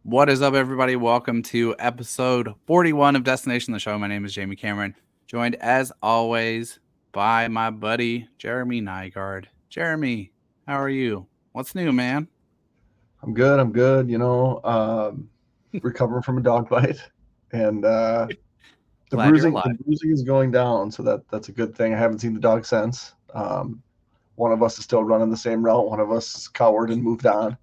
What is up, everybody? Welcome to episode 41 of Destination the Show. My name is Jamie Cameron, joined as always by my buddy Jeremy Nygaard. Jeremy, how are you? What's new, man? I'm good. I'm good. Recovering from a dog bite, and the Glad you're bruising the alive. bruising is going down, so that's a good thing. I haven't seen the dog since. One of us is still running the same route. One of us cowered and moved on.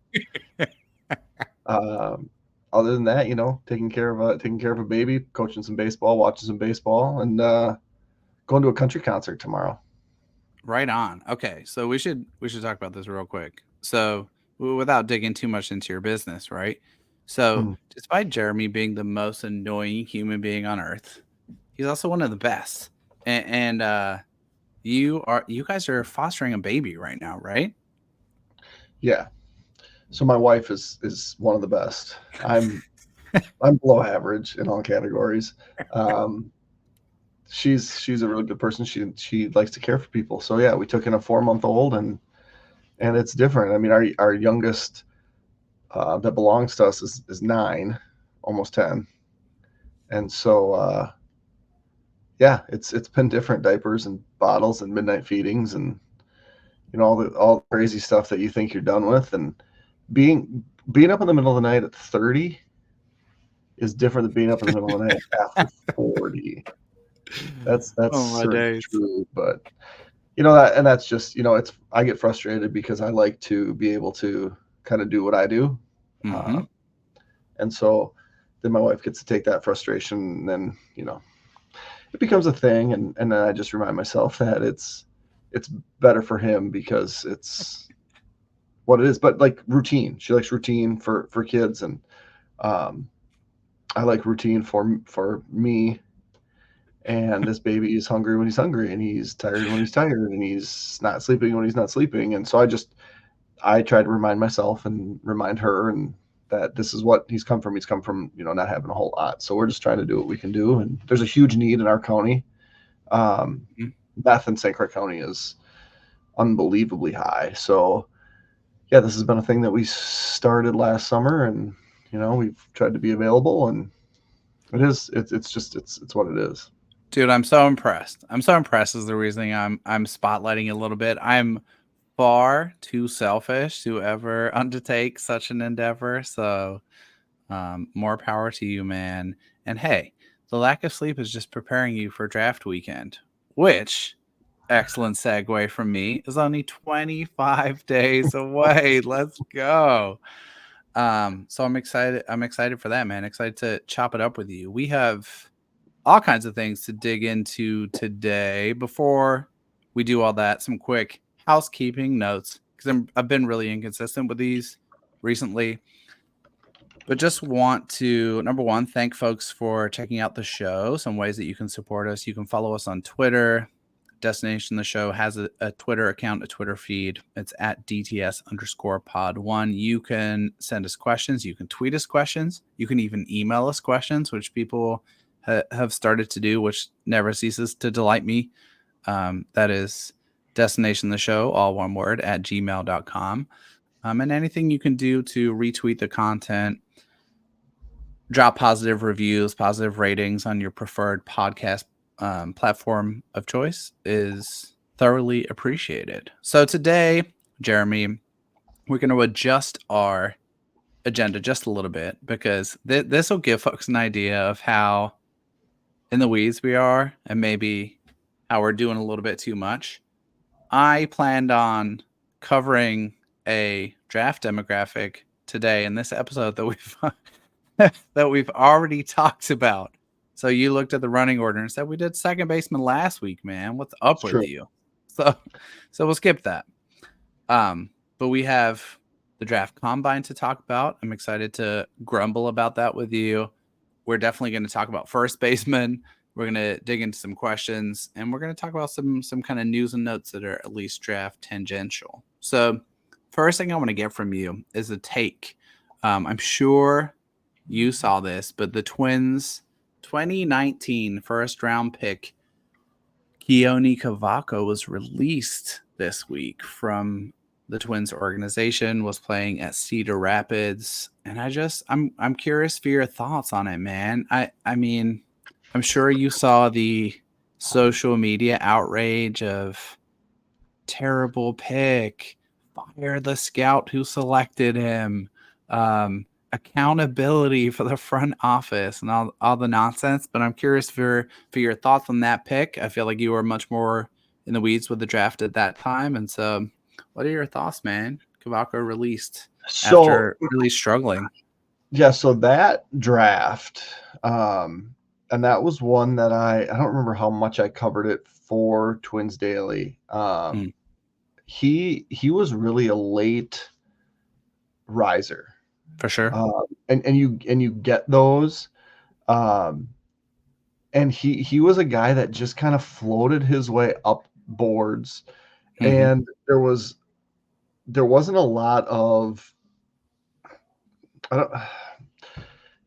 Um, Other than that, taking care of a baby, coaching some baseball, watching some baseball, and going to a country concert tomorrow. Right on. Okay, so we should talk about this real quick. So, without digging too much into your business, right? So, Mm. despite Jeremy being the most annoying human being on earth, he's also one of the best. And you guys are fostering a baby right now, right? Yeah. So my wife is one of the best. I'm below average in all categories. Um, she's a really good person. She likes to care for people. So yeah, we took in a 4 month old, and it's different. I mean, our youngest that belongs to us is 9, almost 10, and so yeah, it's been different diapers and bottles and midnight feedings and all the crazy stuff that you think you're done with, and being up in the middle of the night at 30 is different than being up in the middle of the night after 40. That's Oh my certainly days. true, but that's just it's I get frustrated because I like to be able to kind of do what I do, Mm-hmm. uh, and so then my wife gets to take that frustration, and then it becomes a thing, and then I just remind myself that it's better for him because it's what it is. But like routine, she likes routine for kids, and um, I like routine for me. And this baby is hungry when he's hungry, and he's tired when he's tired, and he's not sleeping when he's not sleeping. And so I try to remind myself and remind her and that this is what he's come from. He's come from not having a whole lot. So we're just trying to do what we can do. And there's a huge need in our county. Um, Meth in St. Croix County is unbelievably high. So yeah, this has been a thing that we started last summer, and we've tried to be available, and it's what it is. Dude, I'm so impressed. I'm so impressed is the reasoning I'm spotlighting a little bit. I'm far too selfish to ever undertake such an endeavor. So more power to you, man. And hey, the lack of sleep is just preparing you for draft weekend, which, excellent segue from me, is only 25 days away. Let's go. So I'm excited. I'm excited for that, man. Excited to chop it up with you. We have all kinds of things to dig into today. Before we do all that, some quick housekeeping notes because I've been really inconsistent with these recently. But just want to, number one, thank folks for checking out the show. Some ways that you can support us. You can follow us on Twitter. Destination the Show has a Twitter account, a Twitter feed. It's at DTS_pod1. You can send us questions. You can tweet us questions. You can even email us questions, which people have started to do, which never ceases to delight me. That is Destination the Show, all one word, at gmail.com. And anything you can do to retweet the content, drop positive reviews, positive ratings on your preferred podcast platform of choice is thoroughly appreciated. So today, Jeremy, we're going to adjust our agenda just a little bit because this will give folks an idea of how in the weeds we are and maybe how we're doing a little bit too much. I planned on covering a draft demographic today in this episode that we've that we've already talked about. So you looked at the running order and said we did second baseman last week, man. What's up It's with true. you? So so we'll skip that. But we have the draft combine to talk about. I'm excited to grumble about that with you. We're definitely going to talk about first baseman. We're going to dig into some questions, and we're going to talk about some kind of news and notes that are at least draft tangential. So, first thing I want to get from you is a take. I'm sure you saw this, but the Twins 2019 first round pick Keone Cavaco was released this week from the Twins organization was playing at Cedar Rapids, and I'm curious for your thoughts on it, man. I mean, I'm sure you saw the social media outrage of terrible pick, fire the scout who selected him, accountability for the front office, and all the nonsense. But I'm curious for your thoughts on that pick. I feel like you were much more in the weeds with the draft at that time, and so what are your thoughts, man? Kavako released So after really struggling. yeah, so that draft, and that was one that I don't remember how much I covered it for Twins Daily. Mm. He was really a late riser, For sure. and you get those, um, and he was a guy that just kind of floated his way up boards, Mm-hmm. and there wasn't a lot of I don't,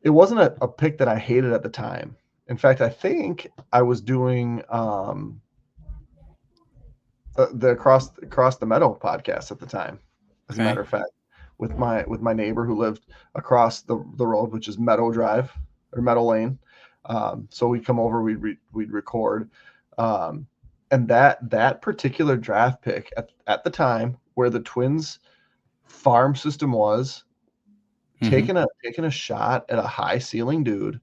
it wasn't a pick that I hated at the time. In fact, I think I was doing the across the meadow podcast at the time. As a Okay. matter of fact, with my neighbor who lived across the road, which is Meadow Drive or Meadow Lane. So we'd come over, we'd record, and that particular draft pick at the time where the Twins farm system was taking a shot at a high ceiling dude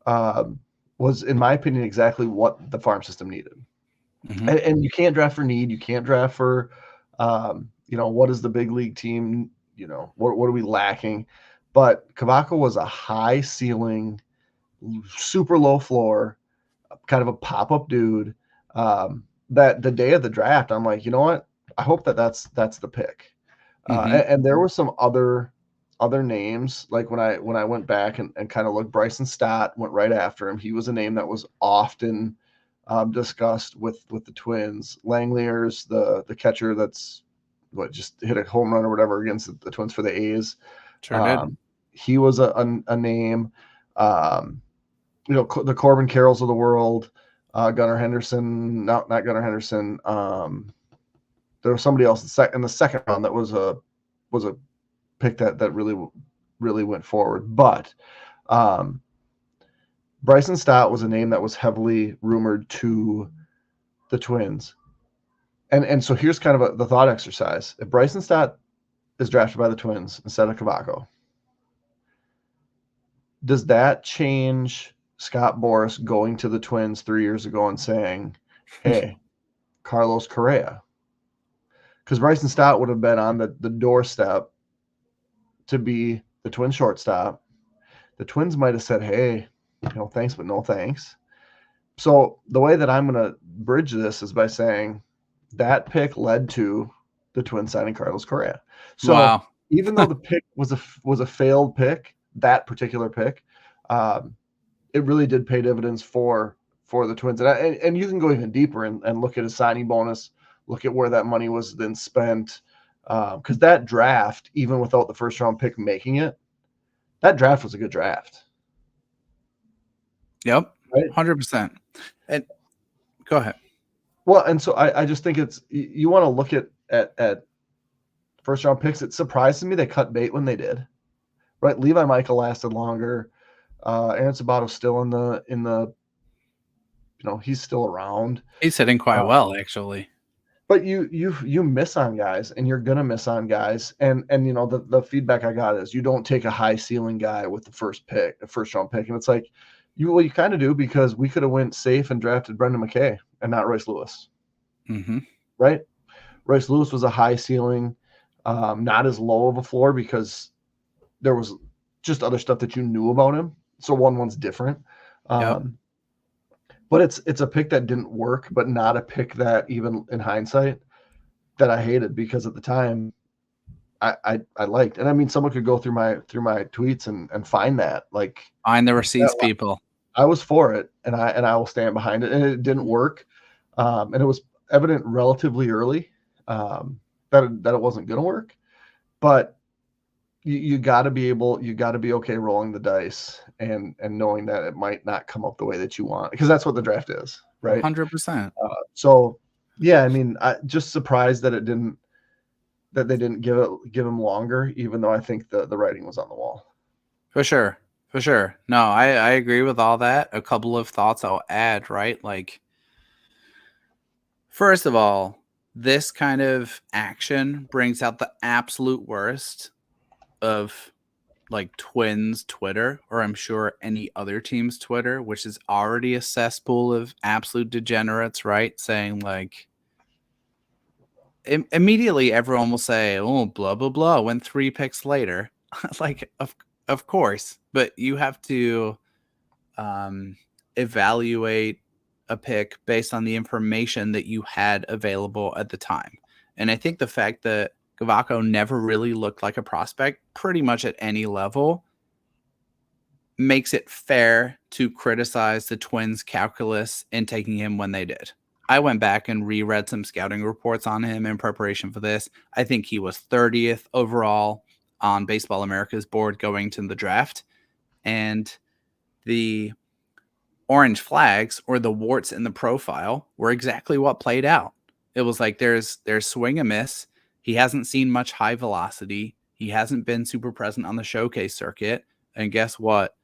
was, in my opinion, exactly what the farm system needed. Mm-hmm. And you can't draft for need. You can't draft for, what is the big league team? What are we lacking? But Kavako was a high ceiling, super low floor, kind of a pop up dude. That the day of the draft, I'm like, you know what? I hope that's the pick. And there were some other names, like when I went back and kind of looked. Bryson Stott went right after him. He was a name that was often discussed with the Twins. Langlier's the catcher that's just hit a home run or whatever against the Twins for the A's. Sure did. He was a name. The Corbin Carrolls of the world. Gunnar Henderson, not Gunnar Henderson. There was somebody else in the second round that was a pick that really went forward. But Bryson Stott was a name that was heavily rumored to the Twins. And so here's kind of the thought exercise. If Bryson Stott is drafted by the Twins instead of Kavako, does that change Scott Boras going to the Twins 3 years ago and saying, hey, Carlos Correa? Because Bryson Stott would have been on the doorstep to be the Twins shortstop. The Twins might have said, hey, thanks, but no thanks. So the way that I'm going to bridge this is by saying that pick led to the Twins signing Carlos Correa. So wow. Even though the pick was a failed pick, that particular pick, it really did pay dividends for the Twins. And you can go even deeper and look at a signing bonus, look at where that money was then spent. Because that draft, even without the first round pick making it, that draft was a good draft. Yep. Right? 100%. And go ahead. Well, and so I just think you want to look at first round picks. It surprises me they cut bait when they did. Right? Levi Michael lasted longer. Aaron Sabato's still in the he's still around. He's hitting quite well, actually. But you miss on guys, and you're gonna miss on guys. And the feedback I got is you don't take a high ceiling guy with the first round pick. And it's like you kind of do, because we could have went safe and drafted Brendan McKay and not Royce Lewis. Mm-hmm. Right? Royce Lewis was a high ceiling, not as low of a floor, because there was just other stuff that you knew about him. So one's different. Yep. But it's a pick that didn't work, but not a pick that, even in hindsight, that I hated, because at the time I liked. And I mean, someone could go through my tweets and find that. Like, find the receipts, people. I was for it, and I will stand behind it. And it didn't work. And it was evident relatively early that it wasn't going to work. But you got to be okay rolling the dice and knowing that it might not come up the way that you want, because that's what the draft is, right? 100%. So yeah, I mean, I just surprised that it didn't that they didn't give him longer, even though I think the writing was on the wall. For sure. For sure. No, I agree with all that. A couple of thoughts I'll add, right? Like, first of all, this kind of action brings out the absolute worst of like Twins Twitter, or I'm sure any other team's Twitter, which is already a cesspool of absolute degenerates, right? Saying like, immediately everyone will say, "Oh, blah blah blah," went 3 picks later. Like, of course, but you have to evaluate a pick based on the information that you had available at the time. And I think the fact that Cavaco never really looked like a prospect pretty much at any level makes it fair to criticize the Twins' calculus in taking him when they did. I went back and reread some scouting reports on him in preparation for this. I think he was 30th overall on Baseball America's board going to the draft. And the orange flags, or the warts in the profile, were exactly what played out. It was like there's swing and miss. He hasn't seen much high velocity. He hasn't been super present on the showcase circuit. And guess what?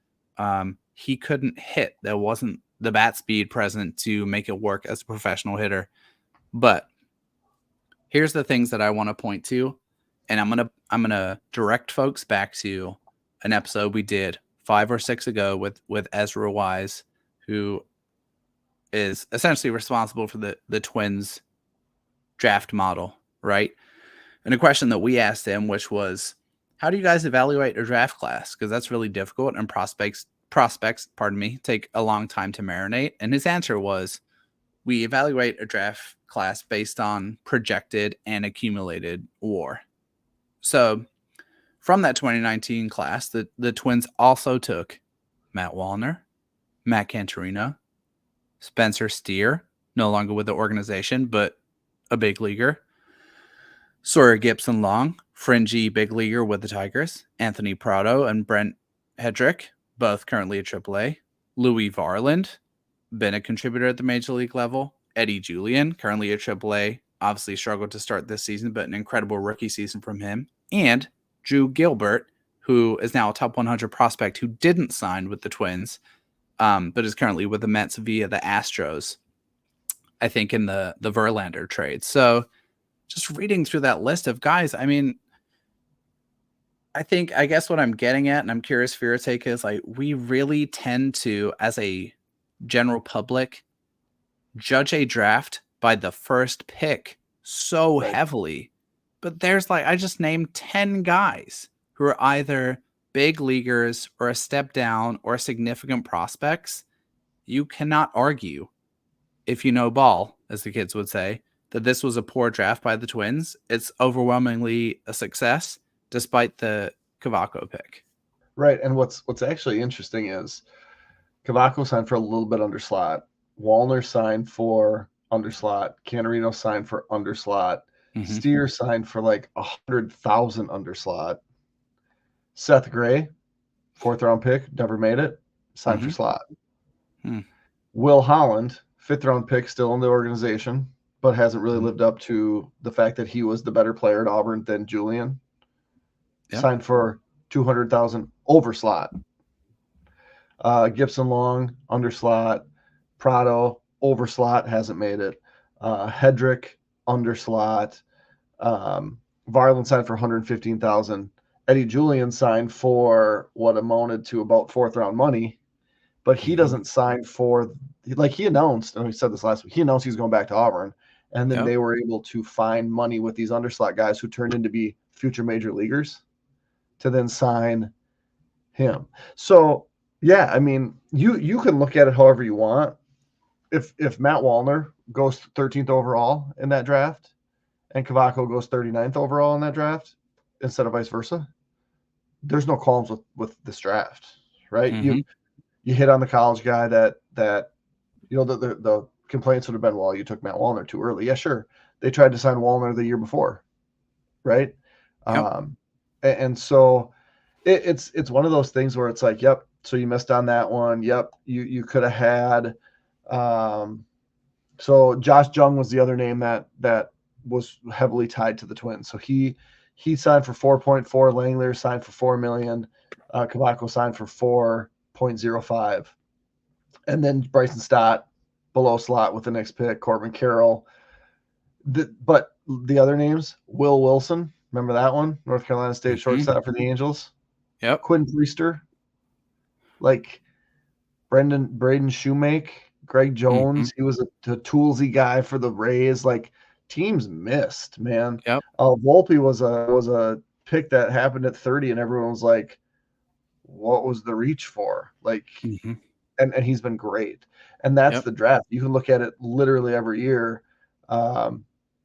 He couldn't hit. There wasn't the bat speed present to make it work as a professional hitter. But here's the things that I want to point to, and I'm gonna direct folks back to an episode we did 5 or 6 ago with Ezra Wise, who is essentially responsible for the Twins draft model, right? And a question that we asked him, which was, how do you guys evaluate a draft class? Because that's really difficult, and prospects, take a long time to marinate. And his answer was, we evaluate a draft class based on projected and accumulated WAR. So from that 2019 class, the Twins also took Matt Wallner, Matt Cantorino, Spencer Steer, no longer with the organization, but a big leaguer, Sawyer Gibson-Long, fringy big leaguer with the Tigers, Anthony Prado and Brent Hedrick, both currently at AAA, Louis Varland, been a contributor at the major league level, Eddie Julian, currently at AAA, obviously struggled to start this season, but an incredible rookie season from him, and Drew Gilbert, who is now a top 100 prospect who didn't sign with the Twins, but is currently with the Mets via the Astros, I think in the Verlander trade. So just reading through that list of guys, I mean, I guess what I'm getting at, and I'm curious for your take, is like, we really tend to, as a general public, judge a draft by the first pick so heavily. But there's like, I just named 10 guys who are either big leaguers or a step down or significant prospects. You cannot argue, if you know ball, as the kids would say, that this was a poor draft by the Twins. It's overwhelmingly a success, despite the Cavaco pick. Right. And what's actually interesting is Cavaco signed for a little bit under slot. Wallner signed for under slot. Cantorino signed for under slot. Mm-hmm. Steer signed for like 100,000 under slot. Seth Gray, 4th round pick, never made it, signed for slot. Will Holland, 5th round pick, still in the organization, but hasn't really lived up to the fact that he was the better player at Auburn than Julian. Signed for 200,000 over slot. Gibson Long, under slot. Prado, over slot, hasn't made it. Hedrick, under slot. Varland signed for 115,000. Eddie Julian signed for what amounted to about 4th round money, but he doesn't sign for, like he announced, and we said this last week, he announced he's going back to Auburn, and then they were able to find money with these underslot guys who turned into be future major leaguers to then sign him. So yeah, I mean, you can look at it however you want. If Matt Wallner goes 13th overall in that draft and Cavaco goes 39th overall in that draft instead of vice versa, there's no qualms with this draft, right? You hit on the college guy that you know, the complaints would have been, well, you took Matt Wallner too early. Yeah, sure. They tried to sign Wallner the year before, right? And so it's one of those things where it's like, yep, so you missed on that one. Yep, you could have had. So Josh Jung was the other name that was heavily tied to the Twins. So he signed for 4.4. Langler signed for $4 million. Kabako signed for 4.05. And then Bryson Stott below slot with the next pick. Corbin Carroll. But the other names, Will Wilson, remember that one? North Carolina State shortstop for the Angels. Yep. Quinn Priester, like Braden Shoemake, Greg Jones. He was a toolsy guy for the Rays. Like teams missed, man. Yep. Volpe was a pick that happened at 30, and everyone was like, "What was the reach for?" Like, and he's been great. And that's the draft. You can look at it literally every year.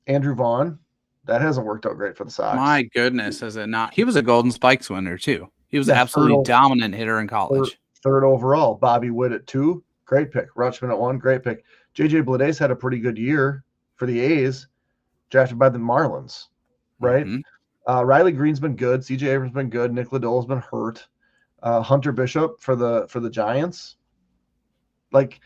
Andrew Vaughn, that hasn't worked out great for the Sox. My goodness, has it not? He was a Golden Spikes winner too. He was an absolutely dominant hitter in college. Third overall. Bobby Witt at 2, great pick. Rutschman at 1, great pick. JJ Bleday had a pretty good year for the A's, drafted by the Marlins, right? Riley Green's been good. CJ Abrams been good. Nick Lodol's been hurt. Hunter Bishop for the Giants. Like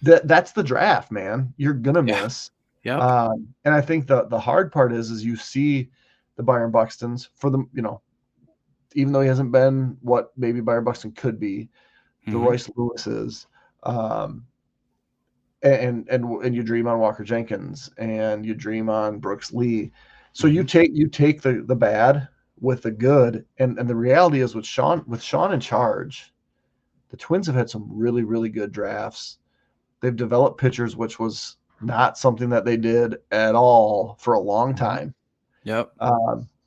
that's the draft, man. You're gonna miss. Yeah. And I think the hard part is you see the Byron Buxtons for the, even though he hasn't been what maybe Byron Buxton could be, the Royce Lewis's, and you dream on Walker Jenkins and you dream on Brooks Lee. So you take the bad with the good, and the reality is with Sean in charge, the Twins have had some really, really good drafts. They've developed pitchers, which was not something that they did at all for a long time. Yep.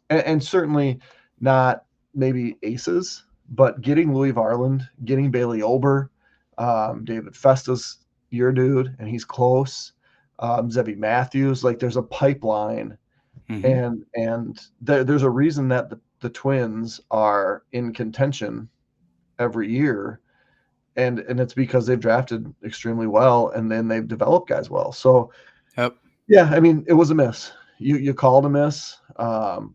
And certainly not maybe aces, but getting Louis Varland, getting Bailey Ober, David Festa's your dude, and he's close. Zebby Matthews, like there's a pipeline, and there's a reason that the Twins are in contention every year. And it's because they've drafted extremely well, and then they've developed guys well. So, yeah, I mean, it was a miss. You called a miss.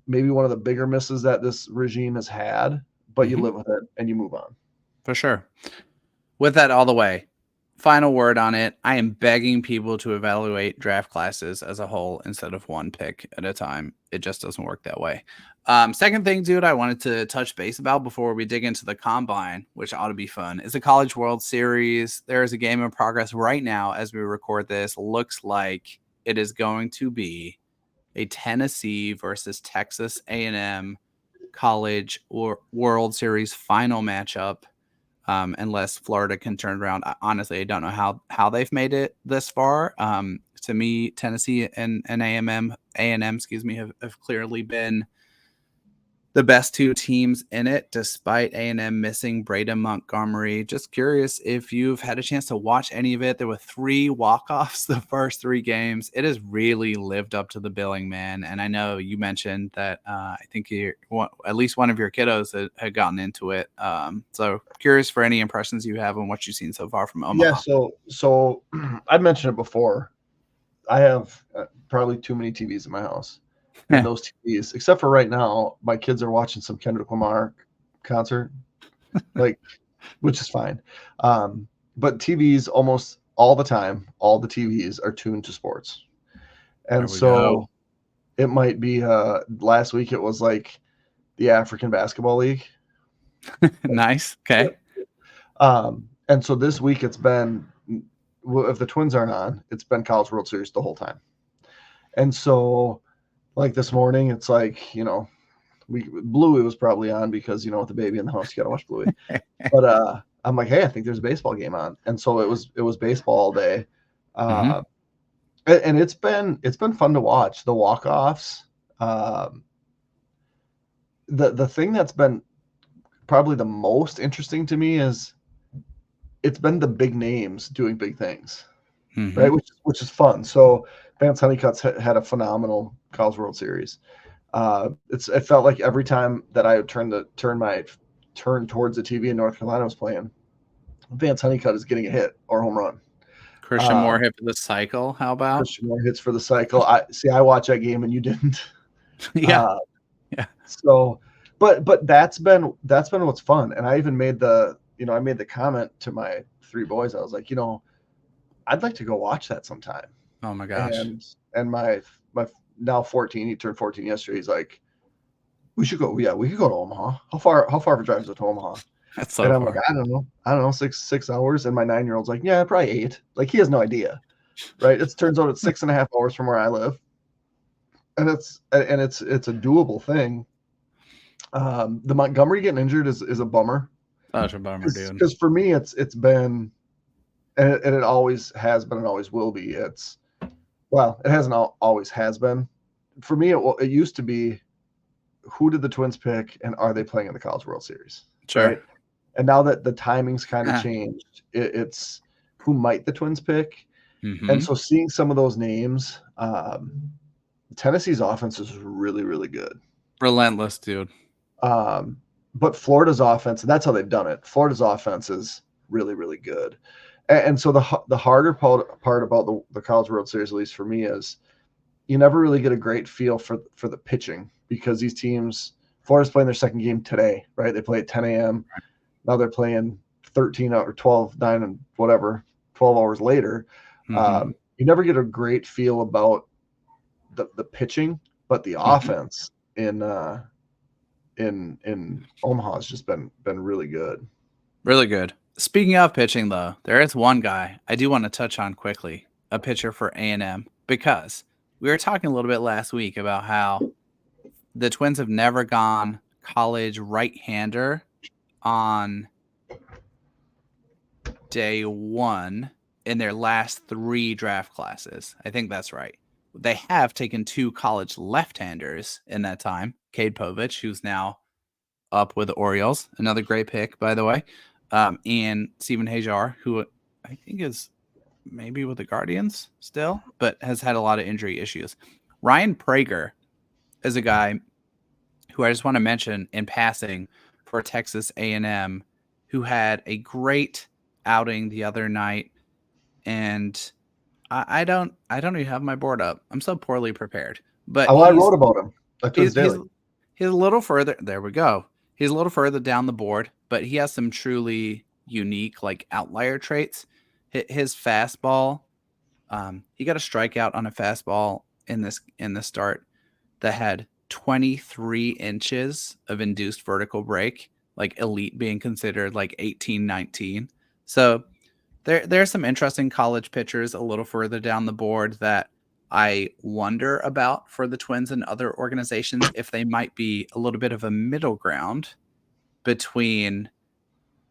Maybe one of the bigger misses that this regime has had, but you live with it and you move on. For sure. With that all the way, final word on it. I am begging people to evaluate draft classes as a whole instead of one pick at a time. It just doesn't work that way. Second thing, dude, I wanted to touch base about before we dig into the combine, which ought to be fun, is the College World Series. There is a game in progress right now as we record this. Looks like it is going to be a Tennessee versus Texas A&M College or World Series final matchup. Unless Florida can turn around. Honestly, I don't know how they've made it this far. To me, Tennessee and A&M, have clearly been the best two teams in it, despite A&M missing Braden Montgomery. Just curious if you've had a chance to watch any of it. There were 3 walk-offs the first 3 games. It has really lived up to the billing, man. And I know you mentioned that I think at least one of your kiddos had gotten into it. So curious for any impressions you have on what you've seen so far from Omaha. Yeah, so I've mentioned it before. I have probably too many TVs in my house. And those TVs, except for right now, my kids are watching some Kendrick Lamar concert, which is fine. But TVs almost all the time, all the TVs are tuned to sports. And so it might be last week it was like the African Basketball League. Nice. Okay. And so this week it's been, if the Twins aren't on, it's been College World Series the whole time. And so like this morning, it's like, Bluey was probably on because, with the baby in the house, you got to watch Bluey. But I'm like, hey, I think there's a baseball game on. And so it was baseball all day. And it's been fun to watch the walk-offs. The thing that's been probably the most interesting to me is it's been the big names doing big things, right? Which is fun. So Vance Honeycutt's had a phenomenal College World Series. It felt like every time that I would turn towards the TV and North Carolina was playing, Vance Honeycutt is getting a hit or home run. Christian Moore hit for the cycle. How about Christian Moore hits for the cycle? I watched that game and you didn't. Yeah. So, but that's been what's fun. And I even made the comment to my 3 boys. I was like, I'd like to go watch that sometime. Oh my gosh. And my my now 14, he turned 14 yesterday. He's like, we should go. Yeah, we could go to Omaha. How far of a drive is it to Omaha? That's so And I'm far. like, I don't know, 6 hours. And my 9-year-old's like, yeah, probably 8. Like, he has no idea, right? It turns out it's 6.5 hours from where I live, and it's a doable thing. The Montgomery getting injured is a bummer. Such a bummer, dude. Because for me, it's been, and it always has been and always will be. It hasn't always has been. For me, it used to be, who did the Twins pick, and are they playing in the College World Series? Sure. Right? And now that the timing's kind of changed, it's who might the Twins pick. Mm-hmm. And so seeing some of those names, Tennessee's offense is really, really good. Relentless, dude. But Florida's offense, and that's how they've done it. Florida's offense is really, really good. And so the harder part about the College World Series, at least for me, is you never really get a great feel for the pitching, because these teams, Florida's playing their second game today, right? They play at 10 a.m. Now they're playing 13 or 12, 9 and whatever, 12 hours later. Mm-hmm. You never get a great feel about the pitching, but the offense in Omaha has just been really good. Really good. Speaking of pitching, though, there is one guy I do want to touch on quickly, a pitcher for A&M, because we were talking a little bit last week about how the Twins have never gone college right-hander on day one in their last 3 draft classes. I think that's right. They have taken 2 college left-handers in that time. Cade Povich, who's now up with the Orioles, another great pick, by the way, and Stephen Hajar, who I think is maybe with the Guardians still, but has had a lot of injury issues. Ryan Prager is a guy who I just want to mention in passing for Texas A&M, who had a great outing the other night, and I don't even have my board up. I'm so poorly prepared. But I wrote about him. He's a little further. There we go. He's a little further down the board, but he has some truly unique, like, outlier traits. His fastball, he got a strikeout on a fastball in the start that had 23 inches of induced vertical break, like elite being considered like 18, 19. So there's some interesting college pitchers a little further down the board that I wonder about for the Twins and other organizations, if they might be a little bit of a middle ground between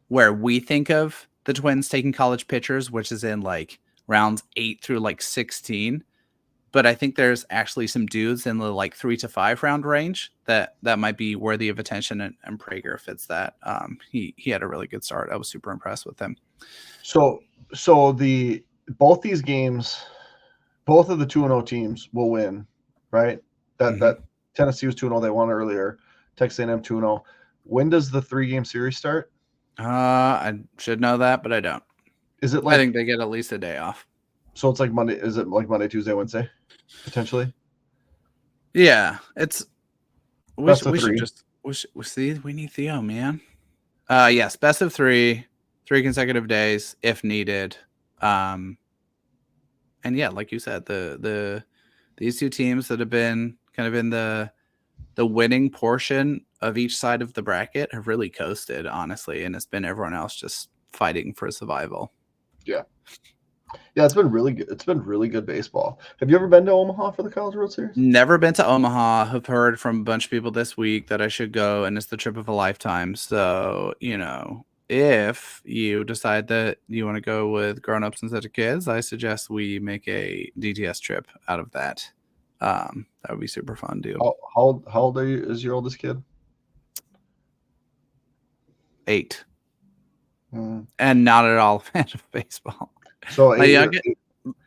where we think of the Twins taking college pitchers, which is in like rounds 8 through like 16. But I think there's actually some dudes in the like 3 to 5 round range that might be worthy of attention, and Prager fits that. He had a really good start. I was super impressed with him. So both these games, both of the 2-0 teams will win, right? That Tennessee was 2-0, they won earlier. Texas A&M 2-0. When does the 3-game series start? I should know that, but I don't. Is it like, I think they get at least a day off. So it's like Monday. Is it like Monday, Tuesday, Wednesday, potentially? Yeah, it's. We need Theo, man. Yes, best of 3 consecutive days if needed. And yeah, like you said, these 2 teams that have been kind of in the winning portion of each side of the bracket have really coasted, honestly, and it's been everyone else just fighting for survival. Yeah. Yeah, it's been really good. It's been really good baseball. Have you ever been to Omaha for the College World Series? Never been to Omaha. Have heard from a bunch of people this week that I should go, and it's the trip of a lifetime. So, if you decide that you want to go with grown-ups instead of kids, I suggest we make a DTS trip out of that. That would be super fun, dude. How old is your oldest kid? 8. And not at all a fan of baseball. So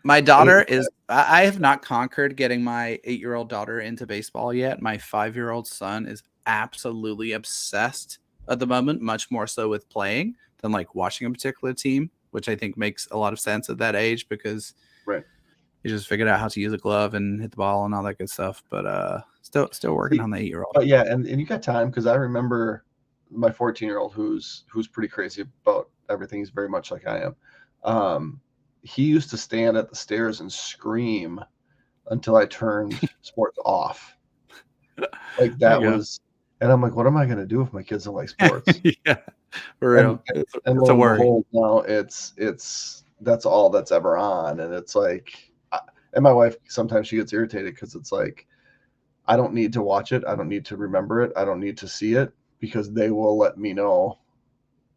my daughter is. I have not conquered getting my 8-year-old daughter into baseball yet. My 5-year-old son is absolutely obsessed at the moment, much more so with playing than like watching a particular team, which I think makes a lot of sense at that age, because he just figured out how to use a glove and hit the ball and all that good stuff. But still working on the 8-year-old. But yeah, and you got time, because I remember my 14-year-old who's pretty crazy about everything. He's very much like I am. He used to stand at the stairs and scream until I turned sports off. Like There that you was, and I'm like, what am I going to do if my kids don't like go. sports? Yeah, for And real. It's lo a and worry. behold, now it's that's all that's ever on, and it's like, and my wife sometimes she gets irritated because it's like, I don't need to watch it, I don't need to remember it, I don't need to see it because they will let me know.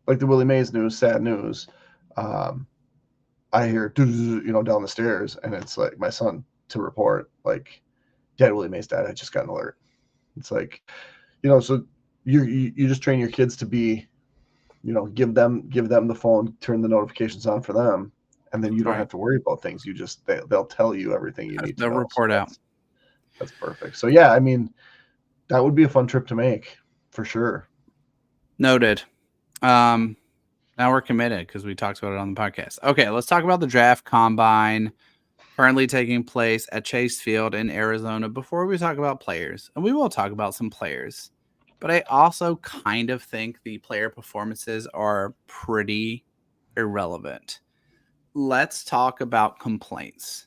Like the Willie Mays news, sad news. I hear down the stairs, and it's like my son to report like, Dad, Willie Mays died. I just got an alert. It's like, so you just train your kids to be, give them the phone, turn the notifications on for them, and then you That's don't right. have to worry about things. You just they'll tell you everything you need to They'll know. So report out. that's perfect. So yeah, I mean, that would be a fun trip to make for sure. Noted. Now we're committed because we talked about it on the podcast. Okay, let's talk about the draft combine currently taking place at Chase Field in Arizona before we talk about players. And we will talk about some players. But I also kind of think the player performances are pretty irrelevant. Let's talk about complaints.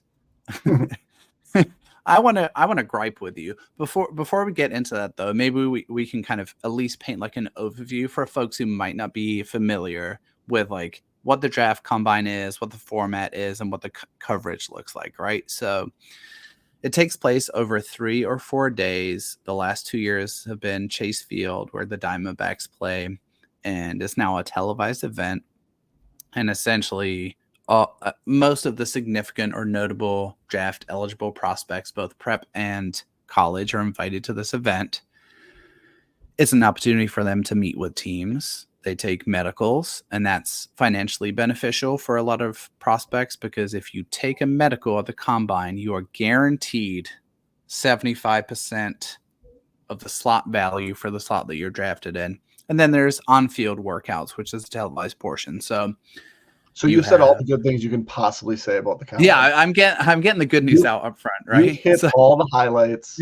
I want to gripe with you before we get into that though. Maybe we can kind of at least paint like an overview for folks who might not be familiar with like what the draft combine is, what the format is, and what the coverage looks like, right? So it takes place over 3 or 4 days. The last 2 years have been Chase Field, where the Diamondbacks play, and it's now a televised event. And essentially, most of the significant or notable draft eligible prospects, both prep and college, are invited to this event. It's an opportunity for them to meet with teams. They take medicals, and that's financially beneficial for a lot of prospects because if you take a medical at the combine, you are guaranteed 75% of the slot value for the slot that you're drafted in. And then there's on-field workouts, which is the televised portion. So you You said all have the good things you can possibly say about the yeah, combine. I'm getting the good news You out up front, you right? hit So all the highlights,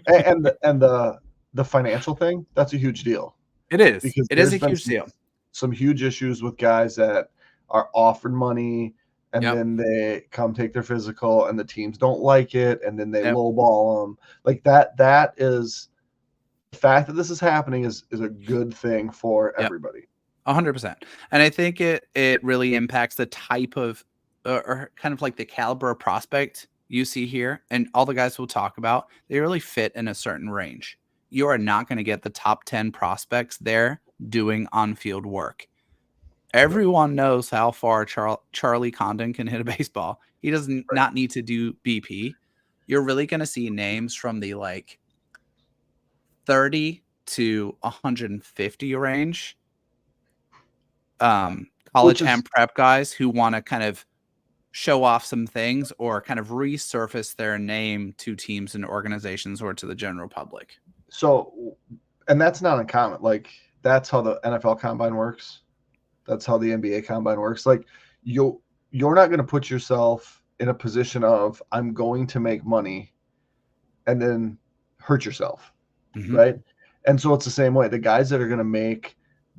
and the financial thing. That's a huge deal it is. because It is there's a been huge deal. some huge issues with guys that are offered money and Yep. then they come take their physical and the teams don't like it and then they Yep. lowball them. Like that is the fact that this is happening is a good thing for Yep. everybody. 100%. And I think it really impacts the type of or kind of like the caliber of prospect you see here, and all the guys we'll talk about, they really fit in a certain range. You are not going to get the top 10 prospects there doing on-field work. Everyone knows how far Charlie Condon can hit a baseball. He does not need to do BP. You're really going to see names from the like 30 to 150 range. College and prep guys who want to kind of show off some things or kind of resurface their name to teams and organizations or to the general public. So, and that's not uncommon. Like that's how the NFL combine works. That's how the NBA combine works. Like you're not going to put yourself in a position of I'm going to make money and then hurt yourself, right? And so it's the same way. The guys that are going to make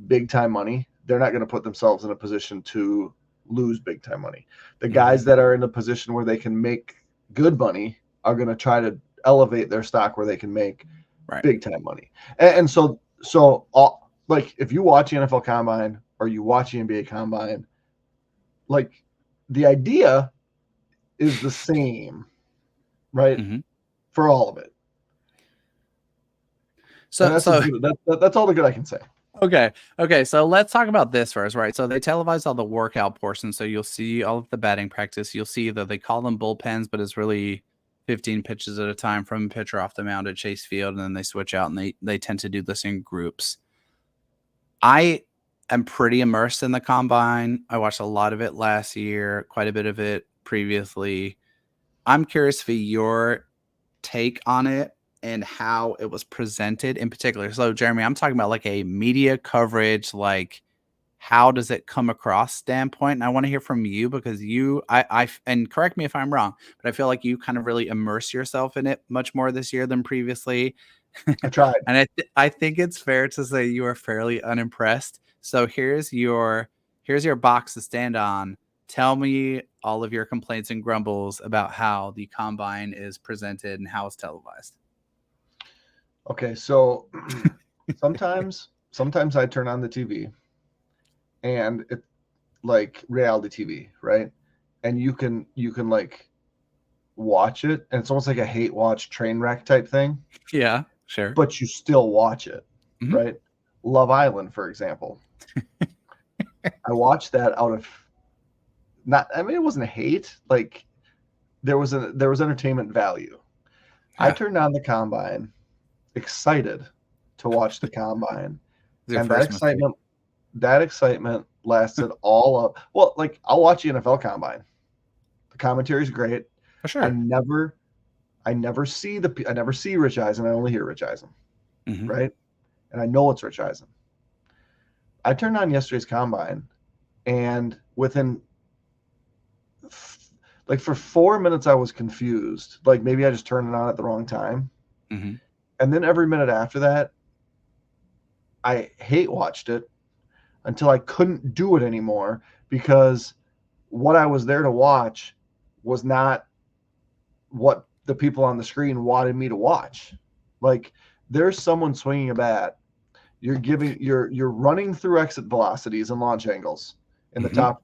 big time money, they're not going to put themselves in a position to lose big time money. The guys that are in a position where they can make good money are going to try to elevate their stock where they can make big time money. And so like if you watch the NFL combine or you watch the NBA combine, like the idea is the same, right? For all of it. So that's all the good I can say. Okay. So let's talk about this first, right? So they televise all the workout portions. So you'll see all of the batting practice. You'll see that they call them bullpens, but it's really 15 pitches at a time from a pitcher off the mound at Chase Field, and then they switch out and they tend to do this in groups. I am pretty immersed in the combine. I watched a lot of it last year, quite a bit of it previously. I'm curious for your take on it and how it was presented in particular. So, Jeremy, I'm talking about like a media coverage, like how does it come across standpoint? And I want to hear from you because I and correct me if I'm wrong, but I feel like you kind of really immerse yourself in it much more this year than previously. I tried. And I think it's fair to say you are fairly unimpressed. So here's your box to stand on tell me all of your complaints and grumbles about how the combine is presented and how it's televised. Okay, so sometimes I turn on the TV and it like reality TV, right? And you can like watch it, and it's almost like a hate watch train wreck type thing, Yeah, sure. but you still watch it, Mhm. right? Love Island, for example. I watched that out of it wasn't hate, like there was entertainment value. I Yeah. turned on the combine, excited to watch the combine, It's your and first mistake. that excitement lasted all of like I'll watch the NFL combine. The commentary's great. For sure. I never see Rich Eisen. I only hear Rich Eisen, right? And I know it's Rich Eisen. I turned on yesterday's combine, and within like for 4 minutes I was confused. Like maybe I just turned it on at the wrong time. Mm-hmm. And then every minute after that, I hate watched it until I couldn't do it anymore because what I was there to watch was not what the people on the screen wanted me to watch. Like there's someone swinging a bat. You're running through exit velocities and launch angles in the top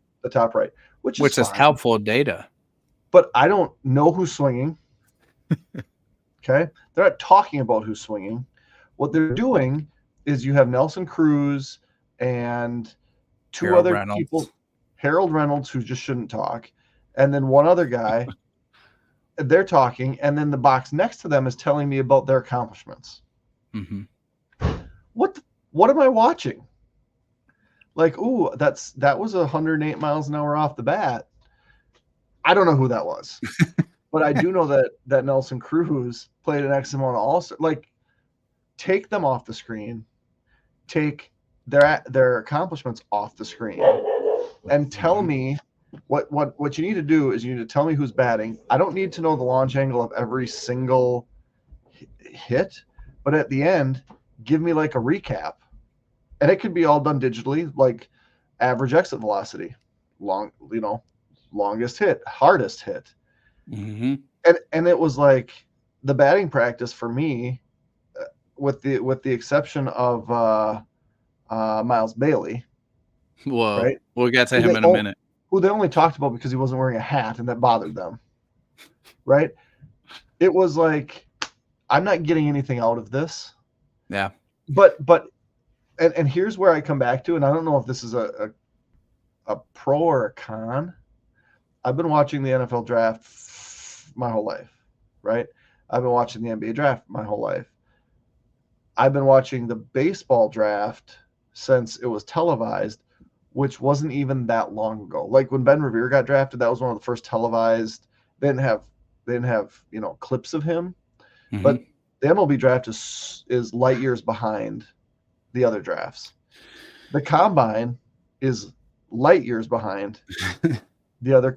right, which is fine. Helpful data. But I don't know who's swinging. Okay, they're not talking about who's swinging. What they're doing is you have Nelson Cruz and two Harold other Reynolds. people, Harold Reynolds, who just shouldn't talk, and then one other guy. They're talking, and then the box next to them is telling me about their accomplishments. What am I watching? Like, ooh, that was 108 miles an hour off the bat. I don't know who that was, but I do know that Nelson Cruz played an X amount of All-Star. Like, take them off the screen, take their accomplishments off the screen, and tell me what you need to do is you need to tell me who's batting. I don't need to know the launch angle of every single hit, but at the end, give me like a recap, and it could be all done digitally, like average exit velocity, longest hit, hardest hit. And it was like the batting practice for me, with the exception of Miles Bailey. Whoa. Right? We'll get to him in a minute. Who they only talked about because he wasn't wearing a hat and that bothered them. Right? It was like, I'm not getting anything out of this. Yeah. But and here's where I come back to, and I don't know if this is a pro or a con. I've been watching the NFL draft my whole life, right? I've been watching the NBA draft my whole life. I've been watching the baseball draft since it was televised, which wasn't even that long ago. Like when Ben Revere got drafted, that was one of the first televised. They didn't have clips of him, but the MLB draft is light years behind the other drafts. The combine is light years behind the other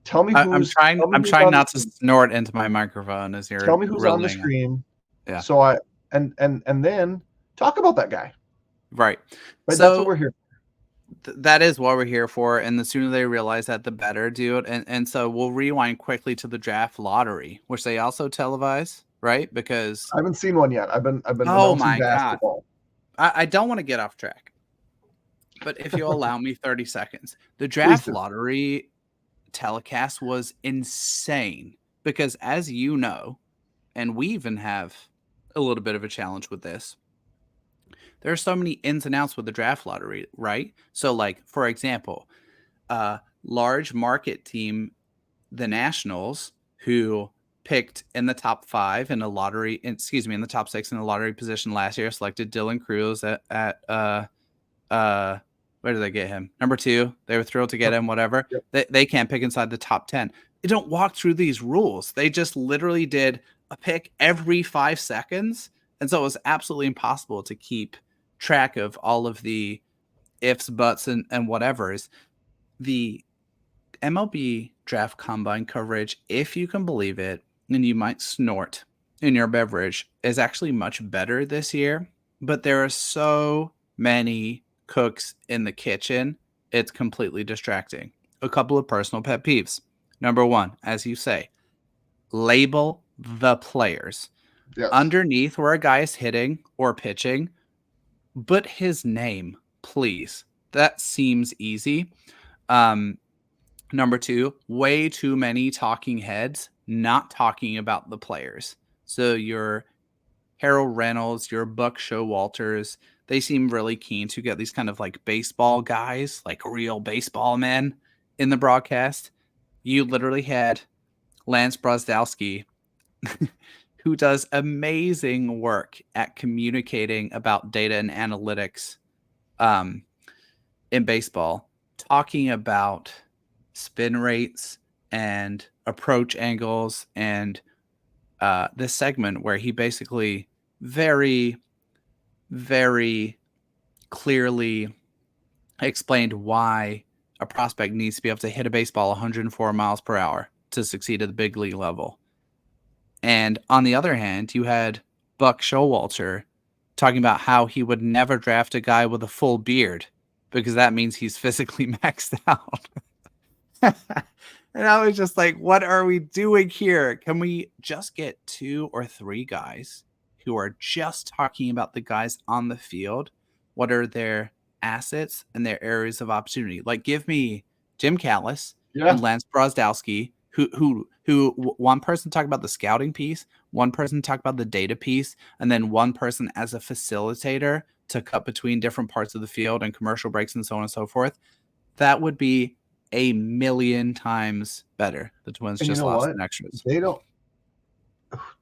tell me who's. I'm trying not to snort into my microphone as you're. Tell me who's on the screen. Yeah. So and then talk about that guy. Right. So that's what we're here. That is what we're here for, and the sooner they realize that, the better, dude. And so we'll rewind quickly to the draft lottery, which they also televise, right? Because I haven't seen one yet. I've been. Oh my basketball. God! I don't want to get off track, but if you'll allow me 30 seconds, the draft lottery telecast was insane because, as you know, and we even have a little bit of a challenge with this. There are so many ins and outs with the draft lottery, right? So, like, for example, large market team, the Nationals, who picked in the top 5 in a lottery, in the top 6 in the lottery position last year, selected Dylan Cruz at where did they get him? Number 2. They were thrilled to get him, whatever. Yep. They can't pick inside the top 10. They don't walk through these rules. They just literally did a pick every 5 seconds. And so it was absolutely impossible to keep track of all of the ifs, buts, and whatevers. The MLB draft combine coverage, if you can believe it, and you might snort in your beverage, is actually much better this year. But there are so many cooks in the kitchen it's completely distracting. A couple of personal pet peeves. Number one, as you say, label the players. Yes. Underneath where a guy is hitting or pitching, put his name, please. That seems easy. Number two, way too many talking heads not talking about the players. So your Harold Reynolds, your Buck Showalters, they seem really keen to get these kind of like baseball guys, like real baseball men in the broadcast. You literally had Lance Brosdowski, who does amazing work at communicating about data and analytics in baseball, talking about spin rates and approach angles and this segment where he basically very, very clearly explained why a prospect needs to be able to hit a baseball 104 miles per hour to succeed at the big league level. And on the other hand, you had Buck Showalter talking about how he would never draft a guy with a full beard because that means he's physically maxed out. And I was just like, what are we doing here? Can we just get 2 or 3 guys who are just talking about the guys on the field? What are their assets and their areas of opportunity? Like, give me Jim Callis and Lance Brosdowski, who one person talk about the scouting piece, one person talk about the data piece, and then one person as a facilitator to cut between different parts of the field and commercial breaks and so on and so forth. That would be a million times better. The Twins And just you know lost what? in extras. They don't.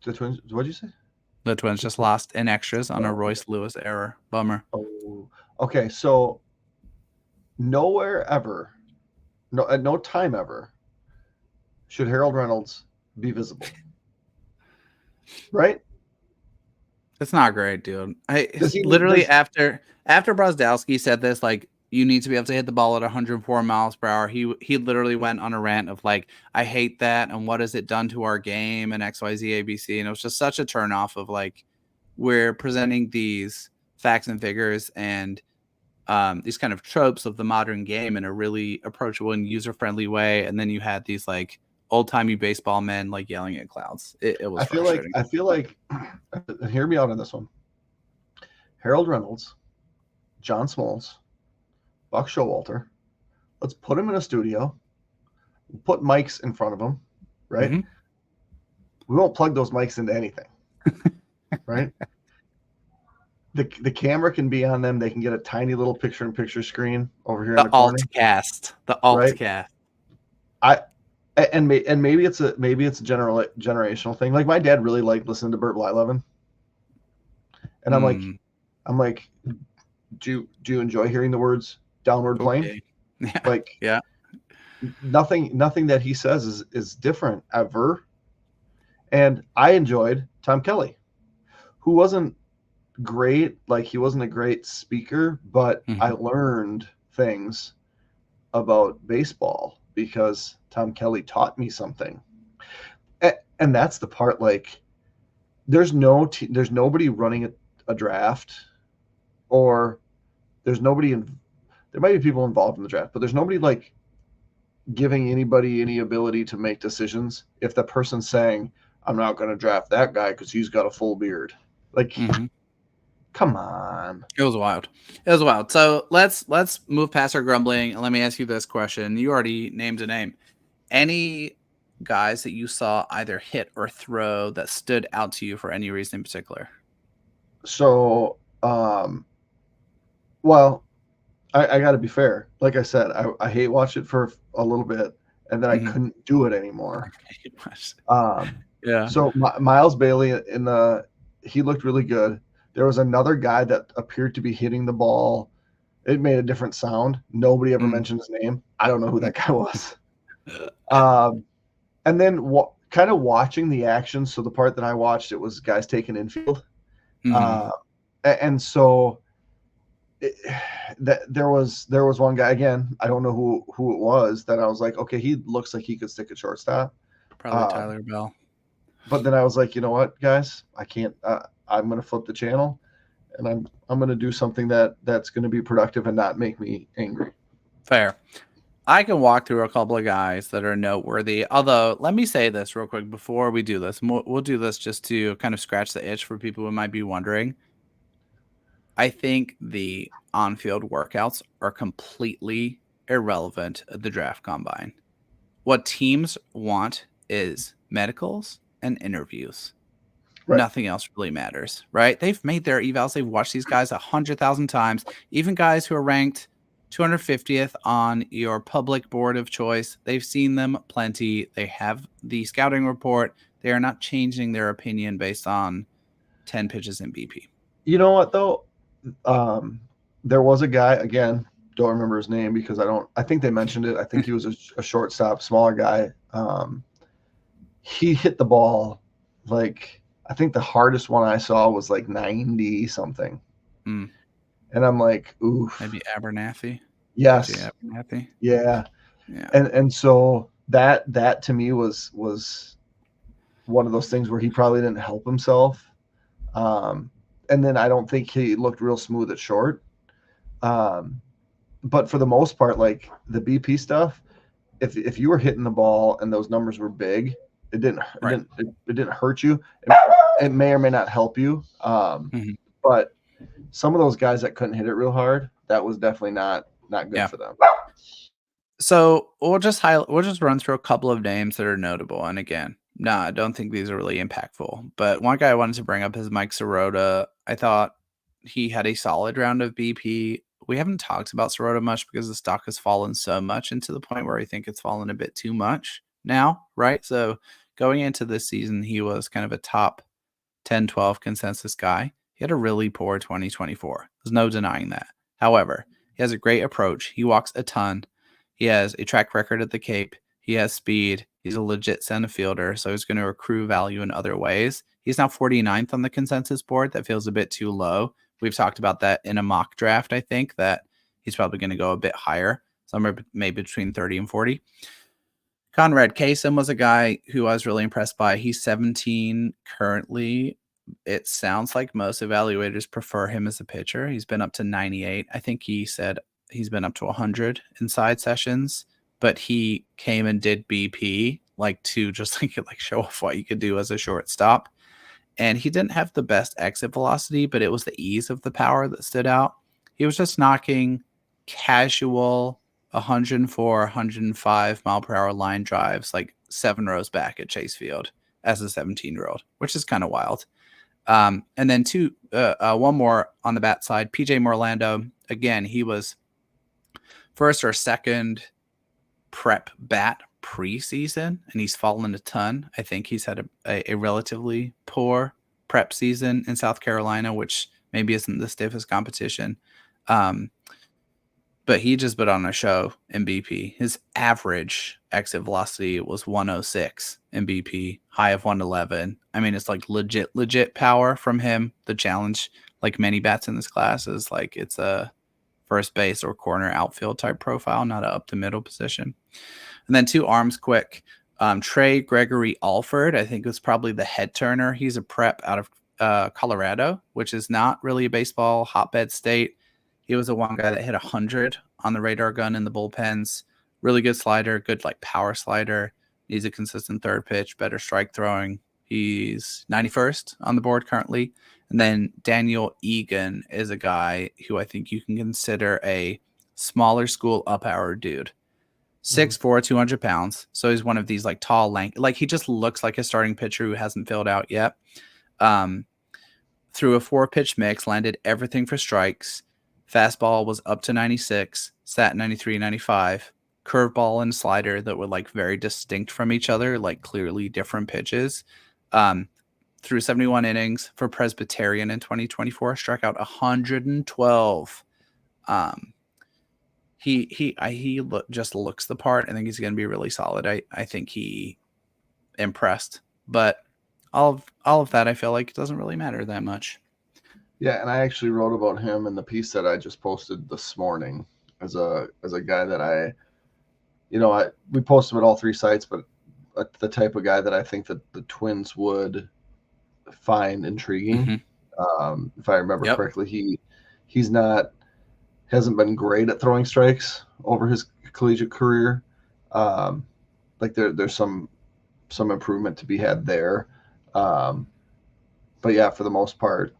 The Twins. What'd you say? The Twins just lost in extras on a Royce Lewis error. Bummer. Oh, okay. So nowhere ever, no, at no time ever, should Harold Reynolds be visible, right? It's not great, dude. Does he Literally does, after Brosdowski said this, like, you need to be able to hit the ball at 104 miles per hour. He literally went on a rant of like, I hate that, and what has it done to our game, and XYZ ABC, and it was just such a turnoff of like, we're presenting these facts and figures and these kind of tropes of the modern game in a really approachable and user friendly way, and then you had these like old timey baseball men like yelling at clouds. It was frustrating. I feel like, hear me out on this one. Harold Reynolds, John Smoltz, Buck Showalter. Let's put him in a studio. Put mics in front of him, right? Mm-hmm. We won't plug those mics into anything, right? The camera can be on them. They can get a tiny little picture-in-picture screen over here in the corner. The altcast. And maybe it's a generational thing. Like my dad really liked listening to Burt Blyleven, and I'm like, do you enjoy hearing the words downward plane? Okay. Yeah. Like, yeah, nothing that he says is different ever. And I enjoyed Tom Kelly, who wasn't great. Like, he wasn't a great speaker, but I learned things about baseball because Tom Kelly taught me something. And that's the part, like, there's nobody running a draft, or there's nobody there might be people involved in the draft, but there's nobody like giving anybody any ability to make decisions if the person's saying, I'm not going to draft that guy because he's got a full beard. Like, come on. It was wild. So let's move past our grumbling and let me ask you this question. You already named a name. Any guys that you saw either hit or throw that stood out to you for any reason in particular? So, well, I got to be fair. Like I said, I hate watch it for a little bit, and then I couldn't do it anymore. Yeah. So Miles Bailey he looked really good. There was another guy that appeared to be hitting the ball. It made a different sound. Nobody ever mentioned his name. I don't know who that guy was. And then kind of watching the action. So the part that I watched, it was guys taking infield. And so there was one guy, again, I don't know who it was, that I was like, okay, he looks like he could stick at shortstop. Probably Tyler Bell. But then I was like, you know what, guys, I can't. I'm going to flip the channel, and I'm going to do something that's going to be productive and not make me angry. Fair. I can walk through a couple of guys that are noteworthy. Although, let me say this real quick before we do this. We'll do this just to kind of scratch the itch for people who might be wondering. I think the on-field workouts are completely irrelevant at the draft combine. What teams want is medicals and interviews. Right. Nothing else really matters, right? They've made their evals. They've watched these guys 100,000 times. Even guys who are ranked 250th on your public board of choice, they've seen them plenty. They have the scouting report. They are not changing their opinion based on 10 pitches in BP. You know what though? There was a guy, again, don't remember his name because I think they mentioned it. I think he was a shortstop, smaller guy. He hit the ball like, I think the hardest one I saw was like 90 something. Mm. And I'm like, oof. Maybe Abernathy. Yes. Abernathy. Yeah. Yeah. And so that to me was one of those things where he probably didn't help himself. And then I don't think he looked real smooth at short. But for the most part, like the BP stuff, if you were hitting the ball and those numbers were big, it didn't hurt you. It may or may not help you. But some of those guys that couldn't hit it real hard, that was definitely not good for them. So we'll just run through a couple of names that are notable. And again, I don't think these are really impactful. But one guy I wanted to bring up is Mike Sirota. I thought he had a solid round of BP. We haven't talked about Sirota much because the stock has fallen so much, and to the point where I think it's fallen a bit too much now, right? So going into this season, he was kind of a top 10, 12 consensus guy. He had a really poor 2024. There's no denying that. However, he has a great approach. He walks a ton. He has a track record at the Cape. He has speed. He's a legit center fielder, so he's going to accrue value in other ways. He's now 49th on the consensus board. That feels a bit too low. We've talked about that in a mock draft, I think, that he's probably going to go a bit higher, somewhere maybe between 30 and 40. Conrad Kasem was a guy who I was really impressed by. He's 17 currently. It sounds like most evaluators prefer him as a pitcher. He's been up to 98. I think he said he's been up to 100 in side sessions, but he came and did BP to just show off what you could do as a shortstop. And he didn't have the best exit velocity, but it was the ease of the power that stood out. He was just knocking casual 104, 105 mile per hour line drives 7 rows back at Chase Field as a 17-year-old, which is kind of wild. And then one more on the bat side, PJ Morlando. Again, he was first or second prep bat preseason, and he's fallen a ton. I think he's had a relatively poor prep season in South Carolina, which maybe isn't the stiffest competition. But he just put on a show in BP. His average exit velocity was 106 in BP, high of 111. I mean, it's legit power from him. The challenge, like many bats in this class, is it's a first base or corner outfield type profile, not an up the middle position. And then 2 arms quick. Trey Gregory Alford, I think, was probably the head turner. He's a prep out of Colorado, which is not really a baseball hotbed state. He was the one guy that hit 100 on the radar gun in the bullpens. Really good slider, good power slider. Needs a consistent third pitch, better strike throwing. He's 91st on the board currently. And then Daniel Egan is a guy who I think you can consider a smaller school up-hour dude. 6'4", 200 pounds. So he's one of these tall, lank. He just looks like a starting pitcher who hasn't filled out yet. Threw a 4-pitch mix, landed everything for strikes. Fastball was up to 96, sat 93, 95. Curveball and slider that were very distinct from each other, clearly different pitches. Through 71 innings for Presbyterian in 2024, struck out 112. He just looks the part. I think he's going to be really solid. I think he impressed, but all of that I feel like doesn't really matter that much. Yeah, and I actually wrote about him in the piece that I just posted this morning as a guy that we posted him at all 3 sites, but the type of guy that I think that the Twins would find intriguing. If I remember correctly, hasn't been great at throwing strikes, over his collegiate career. Like there's some improvement to be had there. But yeah, for the most part,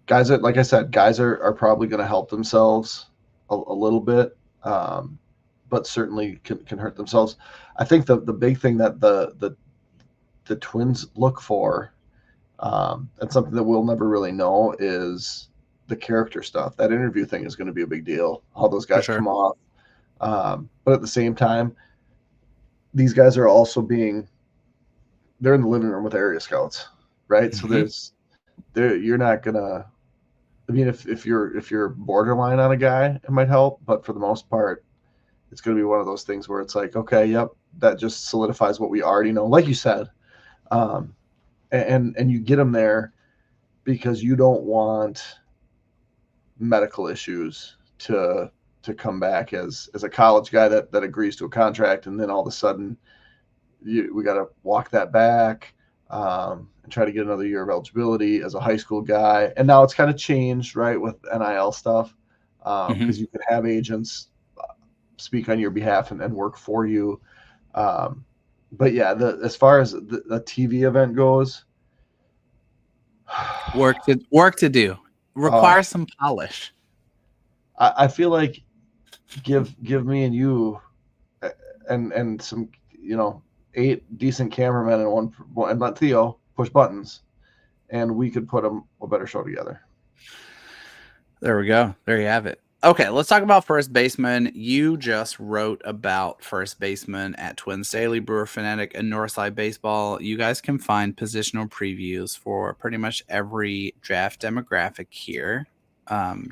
guys are, like I said, guys are probably going to help themselves a little bit, but certainly can hurt themselves. I think the big thing that the Twins look for, and something that we'll never really know, is the character stuff. That interview thing is going to be a big deal. How those For guys sure. come off, but at the same time, these guys are also they're in the living room with area scouts, right? So Mm-hmm. you're not gonna. I mean, if you're borderline on a guy, it might help, but for the most part, it's going to be one of those things where it's like, okay, yep, that just solidifies what we already know, like you said, um, and you get them there because you don't want medical issues to come back as a college guy that agrees to a contract, and then all of a sudden we got to walk that back, and try to get another year of eligibility as a high school guy. And now it's kind of changed, right, with NIL stuff, Mm-hmm. because you can have agents speak on your behalf and work for you. Um, but yeah, as far as the TV event goes, Work to do. uh, Requires some polish. I feel like give me and you and some, 8 decent cameramen and one, and let Theo push buttons, and we could put a better show together. There we go. There you have it. Okay, let's talk about first baseman. You just wrote about first baseman at Twins Daily, Brewer Fanatic, and Northside Baseball. You guys can find positional previews for pretty much every draft demographic here.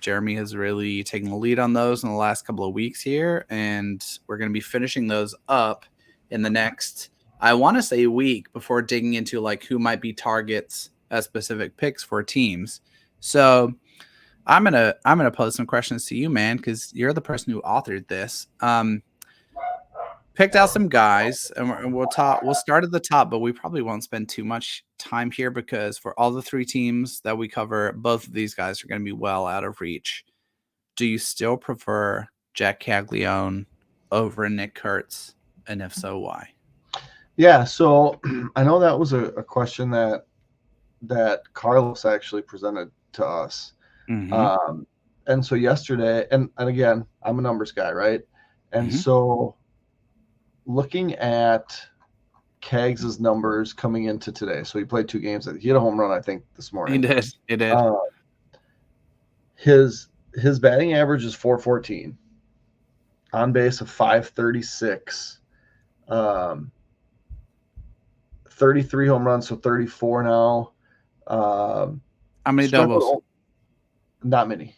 Jeremy has really taken the lead on those in the last couple of weeks here, and we're going to be finishing those up in the next, I want to say, week before digging into like who might be targets as specific picks for teams. So I'm gonna pose some questions to you, man, because you're the person who authored this. Picked out some guys, and we'll start at the top, but we probably won't spend too much time here because for all the 3 teams that we cover, both of these guys are going to be well out of reach. Do you still prefer Jack Caglione over Nick Kurtz, and if so, why? Yeah, so I know that was a question that Carlos actually presented to us. Mm-hmm. Um, and so yesterday, and again, I'm a numbers guy, right? And Mm-hmm. so looking at Kaggs's numbers coming into today, so he played 2 games. He had a home run, I think, this He morning. did. He did. Uh, his batting average is 414, on base of 536, um, 33 home runs, so 34 now. Um, How many struck doubles? out not many, right?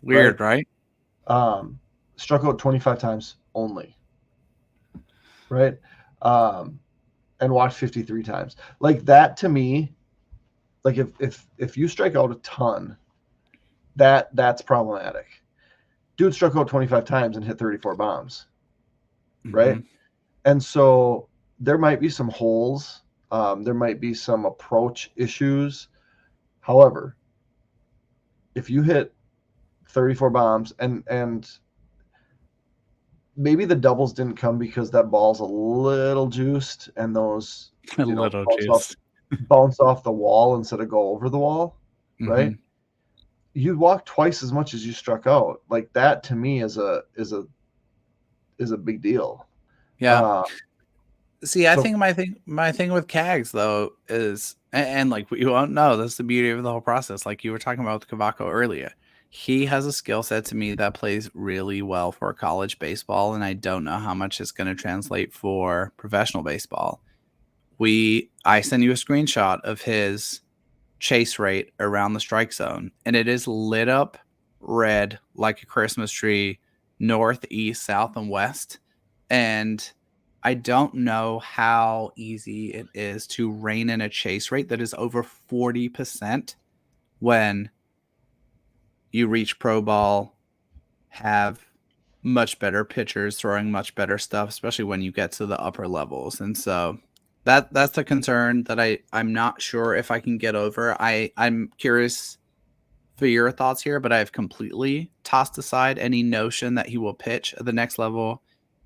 Weird, right? Um, Struck out 25 times only, right? Um, and walked 53 times. Like that to me, like if you strike out a ton, that's problematic. Dude struck out 25 times and hit 34 bombs, Mm-hmm. right? And so there might be some holes. There might be some approach issues. However, if you hit 34 bombs, and maybe the doubles didn't come because that ball's a little juiced and those, A little bounce off juice. Mm-hmm. right? You walked twice as much as you struck out. Like that to me is a big deal. Yeah. Uh, See, I so think my thing with Cags though is, and like we won't know. That's the beauty of the whole process. Like you were talking about with Kavako earlier, he has a skill set to me that plays really well for college baseball, and I don't know how much it's going to translate for professional baseball. I send you a screenshot of his chase rate around the strike zone, and it is lit up red like a Christmas tree, north, east, south, and west. And I don't know how easy it is to rein in a chase rate that is over 40% when you reach pro ball, have much better pitchers throwing much better stuff, especially when you get to the upper levels. And so that's a concern that I'm not sure if I can get over. I'm curious for your thoughts here, but I have completely tossed aside any notion that he will pitch at the next level.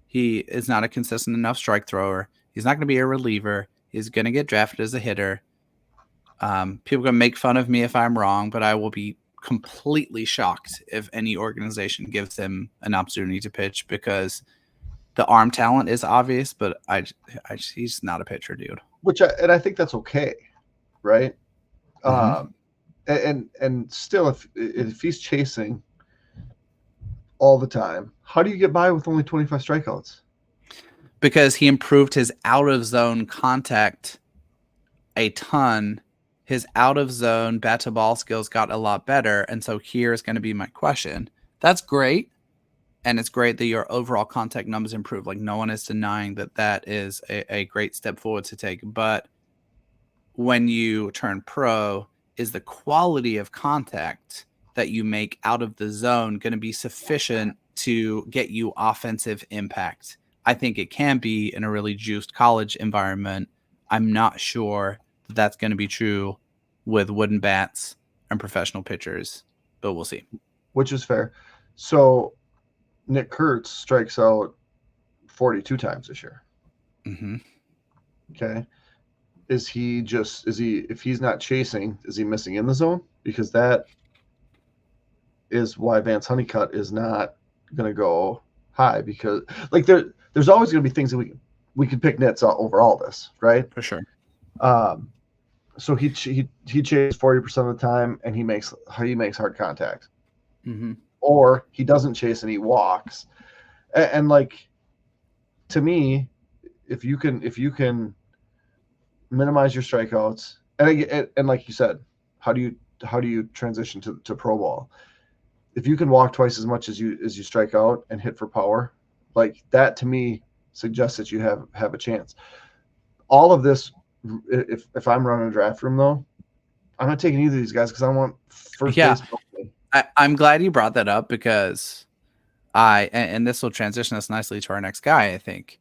He is not a consistent enough strike thrower. He's not going to be a reliever. He's going to get drafted as a hitter. People are going to make fun of me if I'm wrong, but I will be completely shocked if any organization gives him an opportunity to pitch, because the arm talent is obvious, but he's not a pitcher, dude. And I think that's okay, right? Mhm. And still, if he's chasing all the time, how do you get by with only 25 strikeouts? Because he improved his out of zone contact a ton. His out of zone bat to ball skills got a lot better. And so here's going to be my question. That's great. And it's great that your overall contact numbers improve. Like, no one is denying that that is a great step forward to take. But when you turn pro, is the quality of contact that you make out of the zone going to be sufficient to get you offensive impact? I think it can be in a really juiced college environment. I'm not sure that that's going to be true with wooden bats and professional pitchers, but we'll see. Which is fair. So Nick Kurtz strikes out 42 times this year. Mm-hmm. Okay. If he's not chasing, is he missing in the zone? Because that is why Vance Honeycutt is not going to go high, because like there's always going to be things that we could pick nits over all this, right? For sure. So he chases 40% of the time, and he makes hard contact, Mm-hmm. or he doesn't chase and he walks, and like, to me, if you can minimize your strikeouts, and like you said, how do you transition to pro ball? If you can walk twice as much as you strike out and hit for power, like that, to me, suggests that you have a chance. All of this, if I'm running a draft room, though, I'm not taking either of these guys because I want first base. I'm glad you brought that up, because and this will transition us nicely to our next guy, I think.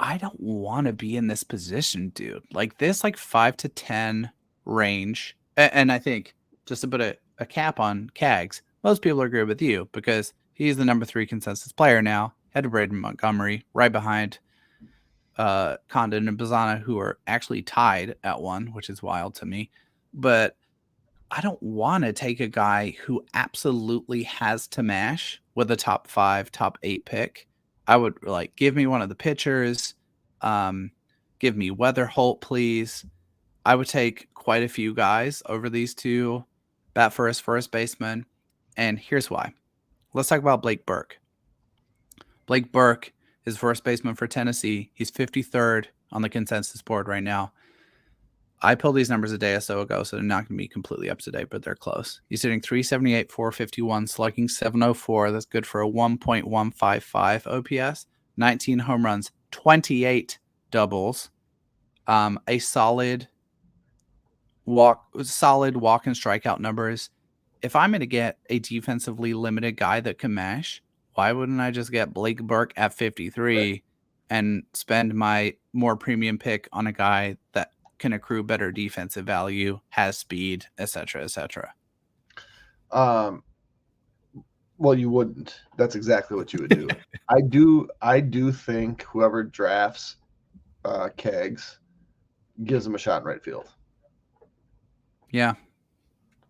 I don't want to be in this position, dude. Like this, like 5 to 10 range. And I think, just to put a cap on Cags, most people agree with you, because he's the number 3 consensus player now, head to Braden Montgomery, right behind Condon and Bazana, who are actually tied at 1, which is wild to me. But I don't want to take a guy who absolutely has to mash with a top 5, top 8 pick. I would like, give me one of the pitchers. Give me Weatherholt, please. I would take quite a few guys over these two bat first baseman. And here's why. Let's talk about Blake Burke. Blake Burke is first baseman for Tennessee. He's 53rd on the consensus board right now. I pulled these numbers a day or so ago, so they're not going to be completely up to date, but they're close. He's hitting 378, 451, slugging 704. That's good for a 1.155 OPS, 19 home runs, 28 doubles, a solid walk and strikeout numbers. If I'm going to get a defensively limited guy that can mash, why wouldn't I just get Blake Burke at 53 and spend my more premium pick on a guy that can accrue better defensive value, has speed, etc., etc.? Well, you wouldn't. That's exactly what you would do. I do think whoever drafts Kegs gives him a shot in right field. Yeah.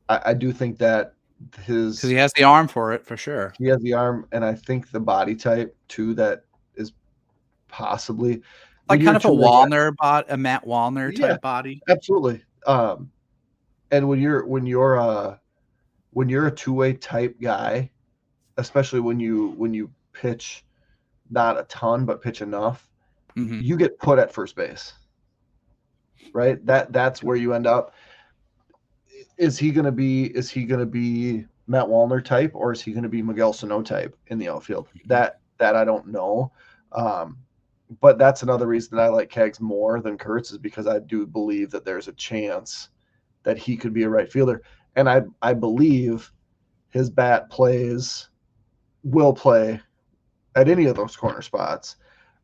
I do think that because he has the arm for it, for sure. He has the arm, and I think the body type too, that is possibly like kind of a Wallner a Matt Wallner type body. Absolutely. And when you're a two-way type guy, especially when you pitch not a ton but pitch enough, mm-hmm. you get put at first base. Right? That's where you end up. Is he gonna be Matt Wallner type, or is he gonna be Miguel Sano type in the outfield? That I don't know. But that's another reason that I like Kegs more than Kurtz, is because I do believe that there's a chance that he could be a right fielder. And I believe his bat will play at any of those corner spots.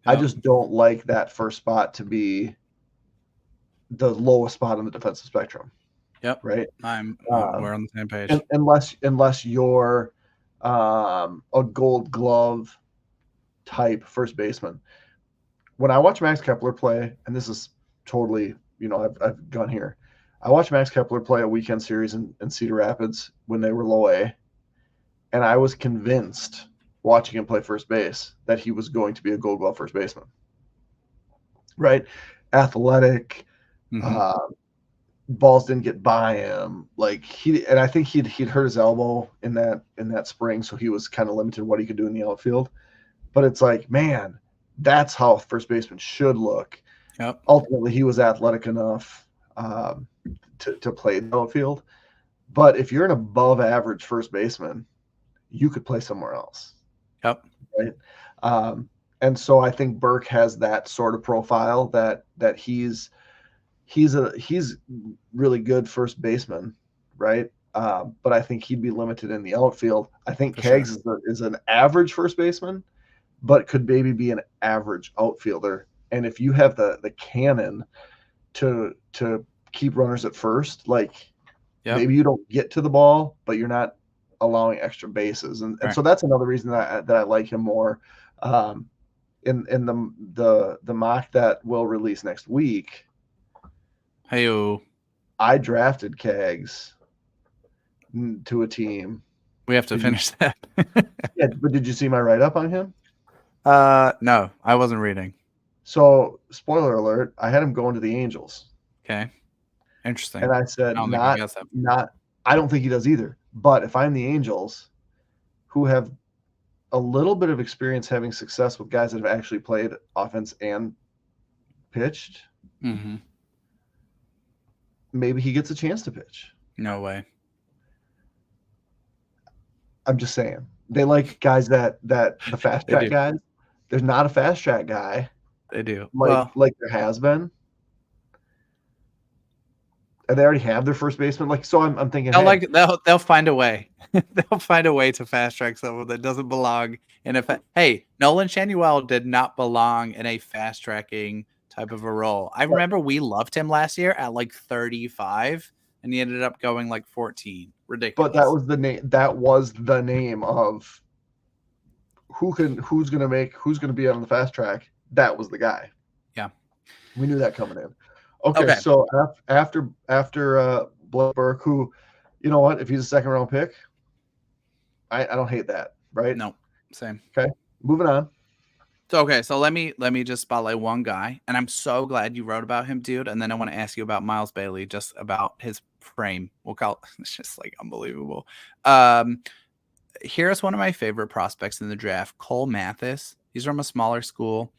Yep. I just don't like that first spot to be the lowest spot on the defensive spectrum. Yep. right? We're on the same And page. unless you're a Gold Glove type first baseman. When I watch Max Kepler play, and this is totally, I've gone here. I watched Max Kepler play a weekend series in Cedar Rapids when they were low A, and I was convinced watching him play first base that he was going to be a Gold Glove first baseman. Right? Athletic, Mm-hmm. uh, balls didn't get by him. And I think he'd hurt his elbow in that spring, so he was kind of limited what he could do in the outfield. But it's like, man, that's how first baseman should look. Yep. Ultimately, he was athletic enough to play the outfield. But if you're an above average first baseman, you could play somewhere else. Yep. Right. And so I think Burke has that sort of profile that he's really good first baseman, right? But I think he'd be limited in the outfield. I think For sure. Keggs is an average first baseman, but could maybe be an average outfielder. And if you have the cannon to keep runners at first, like Yep. maybe you don't get to the ball, but you're not allowing extra bases. And Right. so that's another reason that I like him more. In the mock that will release next week, Hey-o. I drafted Keggs to a team. We have to finish that. Yeah, but did you see my write up on him? No, I wasn't reading. So, spoiler alert, I had him going to the Angels. Okay. Interesting. And I I said, don't think I guess that. not, I don't think he does either. But if I'm the Angels, who have a little bit of experience having success with guys that have actually played offense and pitched, Mm-hmm. maybe he gets a chance to pitch. No way. I'm just saying. They like guys that the fast They track do. guys. There's not a fast track guy They do. Well, like there has been. And they already have their first baseman. Like, so I'm thinking, hey, they'll find a way. They'll find a way to fast track someone that doesn't belong in a. Hey, Nolan Shanuel did not belong in a fast tracking type of a role. I remember we loved him last year at like 35, and he ended up going like 14. but that Ridiculous. was the name. That was the name of who's gonna be on the fast track. That was the guy. Yeah. We knew that coming in. Okay, Okay. so after Blake Burke, who, you know what, if he's a second round pick, I don't hate that, right? No, same. Okay, moving on. So let me just spotlight one guy, and I'm so glad you wrote about him, dude. And then I want to ask you about Miles Bailey, just about his frame. We'll call it's just like unbelievable. Here's one of my favorite prospects in the draft, Cole Mathis. He's from a smaller school,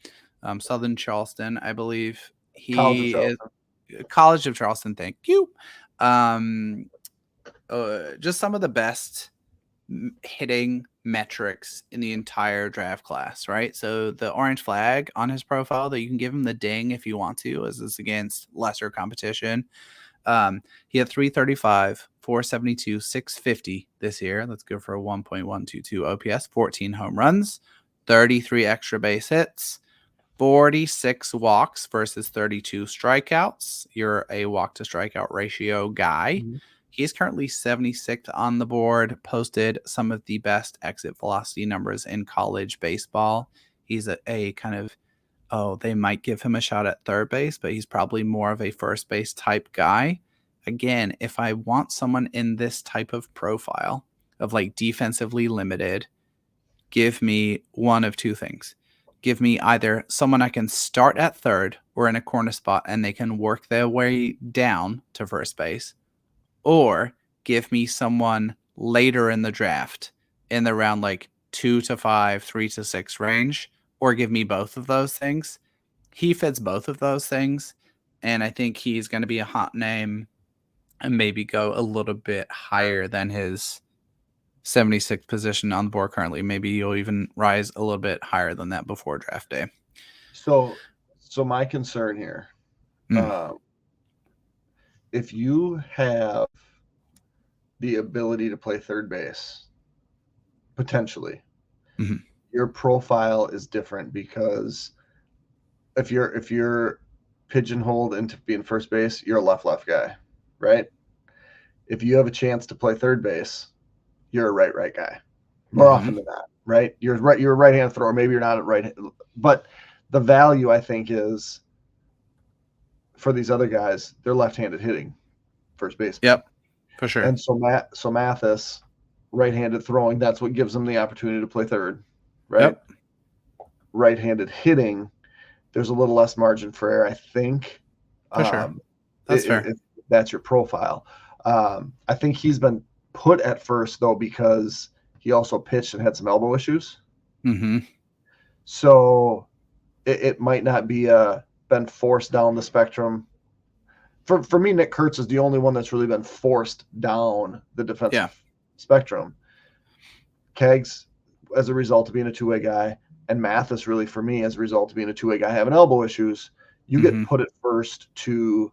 Southern Charleston, I believe. College of He is Charleston. College of Charleston. Thank you. Just some of the best hitting metrics in the entire draft class, right? So the orange flag on his profile that you can give him the ding if you want to, as this against lesser competition. He had 335, 472, 650 this year. That's good for a 1.122 OPS, 14 home runs, 33 extra base hits, 46 walks versus 32 strikeouts. You're a walk to strikeout ratio guy. Mm-hmm. He's currently 76th on the board, posted some of the best exit velocity numbers in college baseball. He's a kind of, they might give him a shot at third base, but he's probably more of a first base type guy. Again, if I want someone in this type of profile of like defensively limited, give me one of two things. Give me either someone I can start at third or in a corner spot and they can work their way down to first base, or give me someone later in the draft in the round like 2 to 5, 3 to 6 range, or give me both of those things. He fits both of those things, and I think he's going to be a hot name and maybe go a little bit higher than his 76th position on the board currently. Maybe you'll even rise a little bit higher than that before draft day. So my concern here, if you have the ability to play third base, potentially, your profile is different because if you're pigeonholed into being first base, you're a left guy, right? if you have a chance to play third base, you're a right guy more often than not, right? You're a right-handed thrower. Maybe you're not a right, but the value I think is for these other guys, they're left-handed hitting first baseman. Yep, for sure. And so Mathis, right-handed throwing, that's what gives them the opportunity to play third, right? Yep. Right-handed hitting, there's a little less margin for error, I think. For sure. That's fair. If that's your profile. I think he's been put at first, though, because he also pitched and had some elbow issues. Mm-hmm. So it might not be been forced down the spectrum. For me, Nick Kurtz is the only one that's really been forced down the defensive spectrum. Keggs, as a result of being a two-way guy, and Mathis, really, for me, as a result of being a two-way guy, having elbow issues, you get put at first to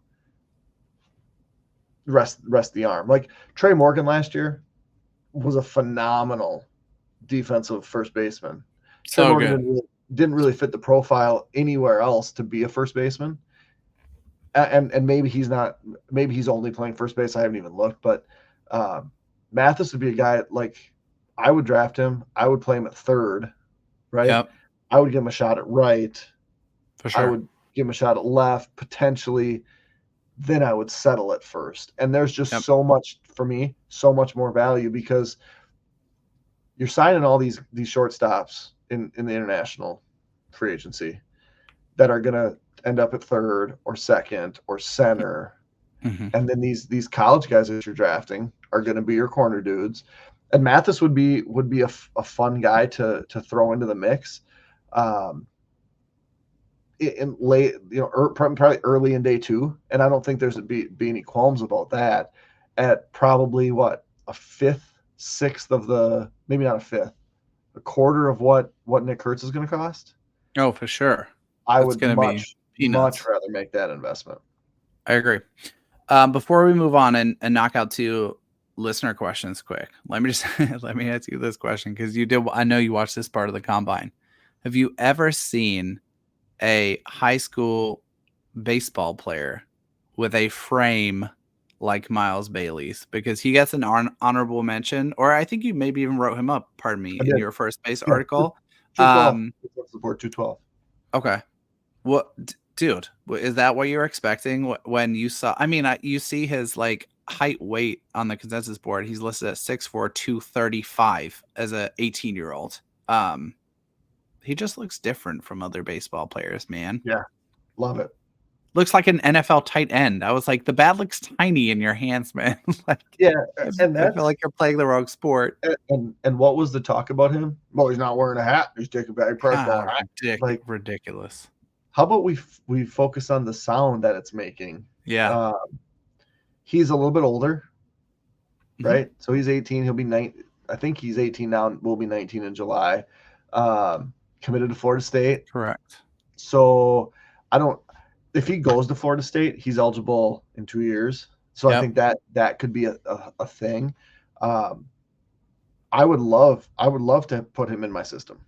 rest the arm. Like Trey Morgan last year was a phenomenal defensive first baseman. Trey Morgan didn't really fit the profile anywhere else to be a first baseman. And maybe he's not. Maybe he's only playing first base. I haven't even looked, but Mathis would be a guy like I would draft him. I would play him at third, right? Yep. I would give him a shot at right. For sure. I would give him a shot at left, potentially. Then I would settle at first. And there's just so much, for me, so much more value because you're signing all these shortstops in the international free agency that are going to end up at third or second or center. Mm-hmm. And then these college guys that you're drafting are going to be your corner dudes. And Mathis would be a fun guy to throw into the mix. In late, probably early in day two, and I don't think there's be any qualms about that. At probably a fifth, sixth of the, maybe not a fifth, a quarter of what Nick Kurtz is going to cost. Oh, for sure. I would much rather make that investment. I agree. Before we move on and knock out 2 listener questions quick, let me ask you this question because I know you watched this part of the combine. Have you ever seen a high school baseball player with a frame like Miles Bailey's? Because he gets an honorable mention, or I think you maybe even wrote him up, in your first base article. 212. Okay. What, dude, is that what you were expecting when you saw? I mean, you see his like height weight on the consensus board. He's listed at 6'4", 235 as a 18-year-old. He just looks different from other baseball players, man. Yeah, love it. Looks like an NFL tight end. I was like, the bat looks tiny in your hands, man. I feel like you're playing the wrong sport. And what was the talk about him? Well, he's not wearing a hat. He's taking back press ball hat. Ridiculous. How about we focus on the sound that it's making? Yeah. He's a little bit older, right? So he's 18. He'll be 19. I think he's 18 now. Will be 19 in July. Committed to Florida State. Correct. So if he goes to Florida State, he's eligible in 2 years. So I think that could be a thing. I would love to put him in my system.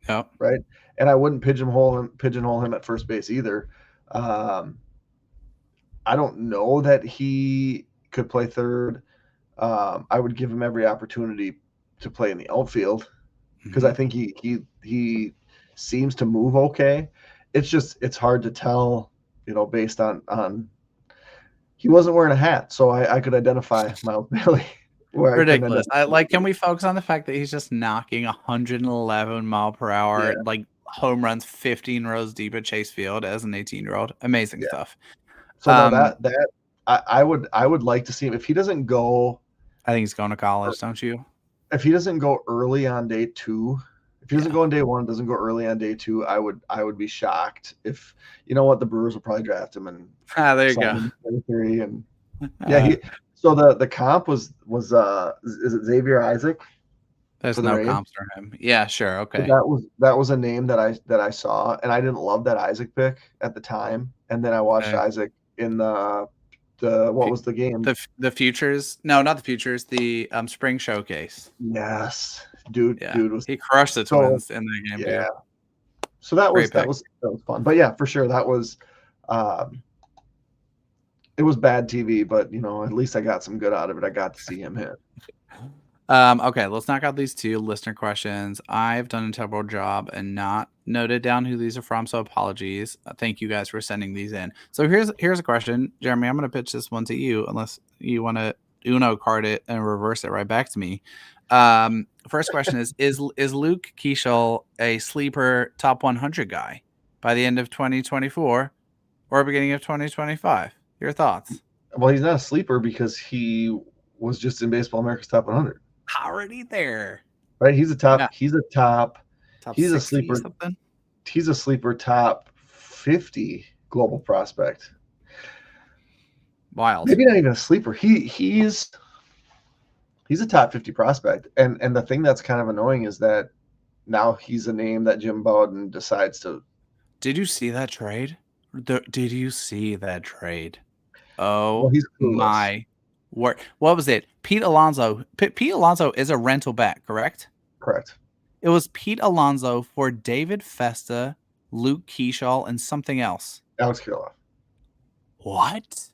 Yep. Right. And I wouldn't pigeonhole him at first base either. I don't know that he could play third. I would give him every opportunity to play in the outfield because I think he seems to move okay. It's hard to tell, based on he wasn't wearing a hat, so I could identify Miles Bailey. Ridiculous. Can we focus on the fact that he's just knocking 111 mile per hour, like home runs 15 rows deep at Chase Field as an 18-year-old? Amazing stuff. So I would like to see him if he doesn't go. I think he's going to college, don't you? If he doesn't go early on day 2, if he doesn't go on day 1, doesn't go early on day 2, I would be shocked if the Brewers will probably draft him and there you go. 33 and so the comp was is it Xavier Isaac? There's no comps for him. Yeah, sure, okay. That was a name that I saw, and I didn't love that Isaac pick at the time, and then I watched Isaac in the what was the game? The Futures? No, not the Futures. The Spring Showcase. Yes, dude. Yeah. Dude he crushed the Twins in that game. Yeah. Dude. So that was fun. But yeah, for sure, that was it was bad TV, but at least I got some good out of it. I got to see him hit. Okay, let's knock out these 2 listener questions. I've done a terrible job and not noted down who these are from, so apologies. Thank you guys for sending these in. So here's a question, Jeremy. I'm going to pitch this one to you, unless you want to Uno card it and reverse it right back to me. First question is Luke Keeschel a sleeper top 100 guy by the end of 2024 or beginning of 2025? Your thoughts? Well, he's not a sleeper because he was just in Baseball America's top 100. Already there, right? He's a top. Yeah. He's a top. top He's a 60 sleeper. Something? He's a sleeper top 50 global prospect. Wild. Maybe not even a sleeper. He's a top 50 prospect. And the thing that's kind of annoying is that now he's a name that Jim Bowden decides to. Did you see that trade? Did you see that trade? Oh, Well, he's my word. What was it? Pete Alonso. Pete Alonso is a rental back, correct? Correct. It was Pete Alonso for David Festa, Luke Keeschel, and something else. Alex Kirilloff. What?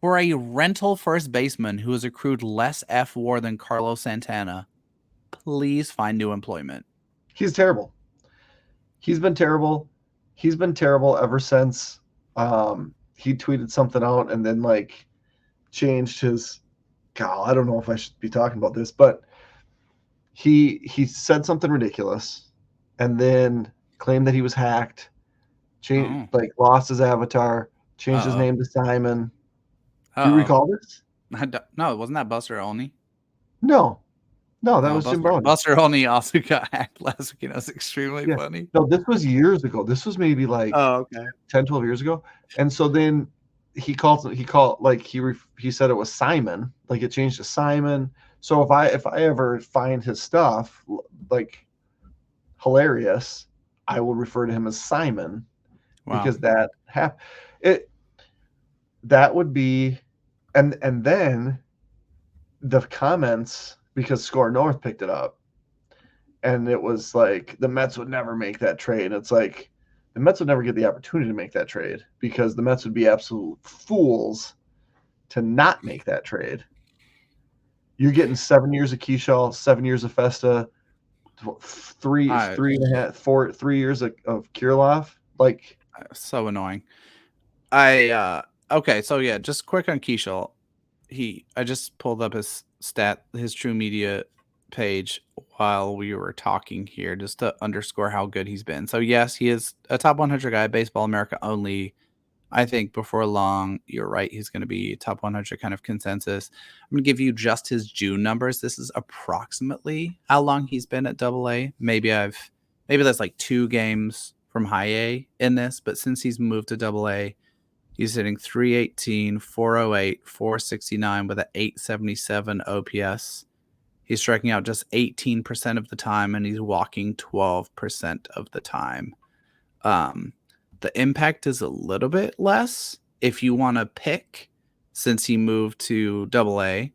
For a rental first baseman who has accrued less F WAR than Carlos Santana, please find new employment. He's terrible. He's been terrible. He's been terrible ever since he tweeted something out and then changed his. God, I don't know if I should be talking about this, but he said something ridiculous and then claimed that he was hacked. Lost his avatar, changed his name to Simon. Do you recall this? No, wasn't that Buster Olney? No, that was Jim Bowden. Buster Olney also got hacked last week. That's extremely funny. No, this was years ago. This was maybe 10, 12 years ago. And so then he said it was Simon. It changed to Simon. So if I ever find his stuff hilarious, I will refer to him as Simon. Wow. Because that would be, and then the comments, because Score North picked it up, and it was the Mets would never make that trade. It's the Mets would never get the opportunity to make that trade because the Mets would be absolute fools to not make that trade. You're getting 7 years of Keeschel, 7 years of Festa, 3 years of Kirilloff. So annoying. Okay, so yeah, just quick on Keeschel. I just pulled up his True Media page while we were talking here, just to underscore how good he's been. So yes, he is a top 100 guy, Baseball America only. I think before long, you're right, he's going to be top 100 kind of consensus. I'm going to give you just his June numbers. This is approximately how long he's been at AA. Maybe that's 2 games from high A in this, but since he's moved to AA, he's hitting 318, 408, 469 with an 877 OPS. He's striking out just 18% of the time, and he's walking 12% of the time. The impact is a little bit less if you want to pick since he moved to AA,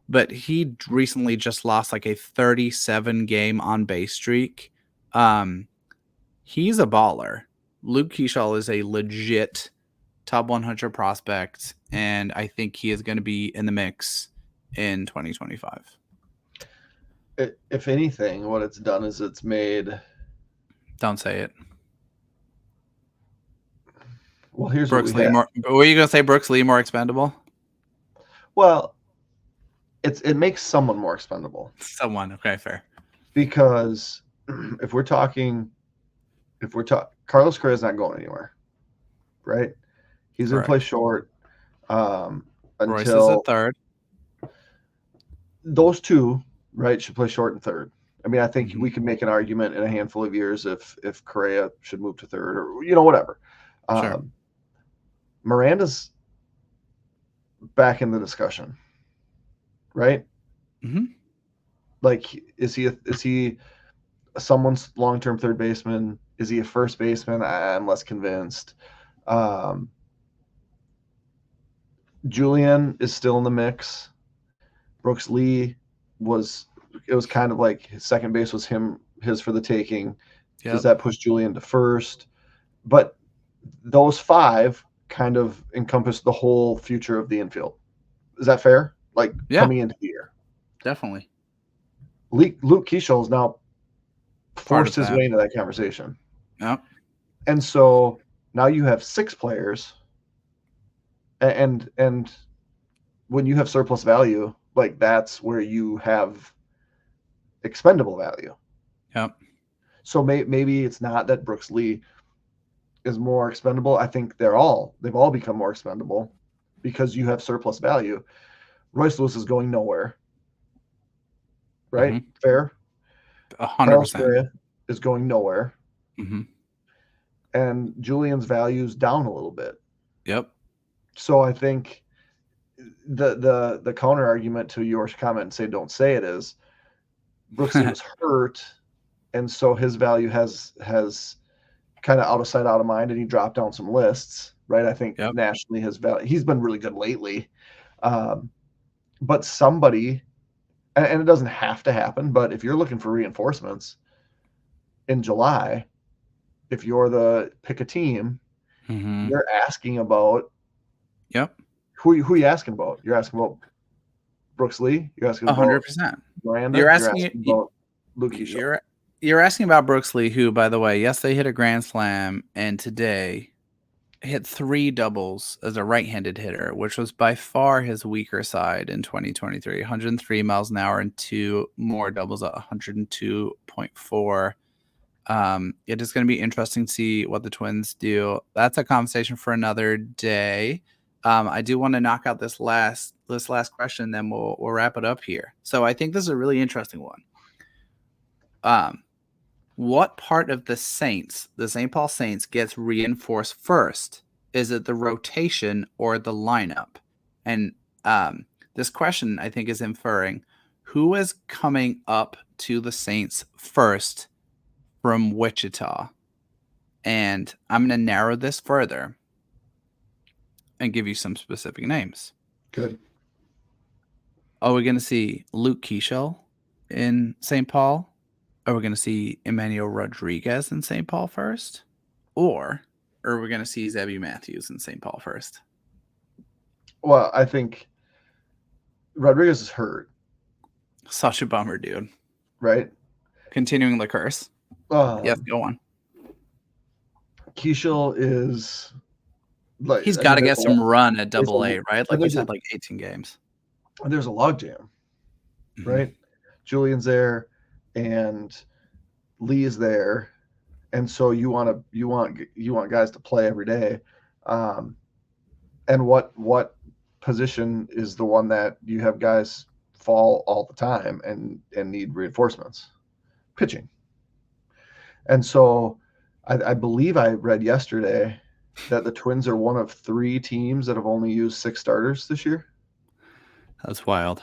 but he recently just lost a 37-game on-base streak. He's a baller. Luke Keeschel is a legit top 100 prospect, and I think he is going to be in the mix in 2025. If anything, what it's done is it's made. Don't say it. Well, here's Brooks Lee. Were you going to say Brooks Lee more expendable? Well, it makes someone more expendable. Someone, okay, fair. Because if we're talking, Carlos Correa's not going anywhere, right? He's going to play short until Royce is at third. Those two, right, should play short and third. I mean, I think we can make an argument in a handful of years if Correa should move to third or whatever. Sure. Miranda's back in the discussion, right? Mm-hmm. Is he someone's long-term third baseman? Is he a first baseman? I'm less convinced. Julian is still in the mix. Brooks Lee was kind of his second base was his for the taking because that pushed Julian to first. But those 5 kind of encompass the whole future of the infield. Is that fair? Like coming into the year, definitely Luke Keeschel has now part forced of his that. way into that conversation. Yep. And so now you have 6 players, and when you have surplus value, like that's where you have expendable value. Yep. So maybe it's not that Brooks Lee is more expendable. I think they've all become more expendable because you have surplus value. Royce Lewis is going nowhere, right? Mm-hmm. Fair. 100%. Correa is going nowhere, Mm-hmm. and Julian's value's down a little bit. Yep. So I think the counter argument to your comment and say don't say it is Brooks Lee was hurt, and so his value has kind of out of sight, out of mind, and he dropped down some lists, right? I think nationally his value, he's been really good lately. But somebody, and it doesn't have to happen, but if you're looking for reinforcements in July, if you're the pick a team, you're asking about. Yep. Who are you asking about? You're asking about Brooks Lee. You're asking about 100%. Miranda. You're asking about Luke Keeschel. You're asking about Brooks Lee, who, by the way, yes, they hit a grand slam, and today hit 3 doubles as a right-handed hitter, which was by far his weaker side in 2023. 103 miles an hour and 2 more doubles at 102.4. It is going to be interesting to see what the Twins do. That's a conversation for another day. I do want to knock out this last question, then we'll wrap it up here. So I think this is a really interesting one. What part of the St. Paul Saints gets reinforced first? Is it the rotation or the lineup? And this question, I think, is inferring who is coming up to the Saints first from Wichita. And I'm going to narrow this further and give you some specific names. Good. Are we going to see Luke Keeschel in St. Paul? Are we going to see Emmanuel Rodriguez in St. Paul first? Or are we going to see Zebby Matthews in St. Paul first? Well, I think Rodriguez is hurt. Such a bummer, dude. Right? Continuing the curse. Yes, go on. Keeschel is like he's got to get some run at AA, right? Like he's had like 18 games. There's a logjam, right? Julian's there, and Lee is there, and so you want guys to play every day. And what position is the one that you have guys fall all the time and need reinforcements? Pitching. And so I believe I read yesterday that the Twins are one of 3 teams that have only used 6 starters this year. That's wild.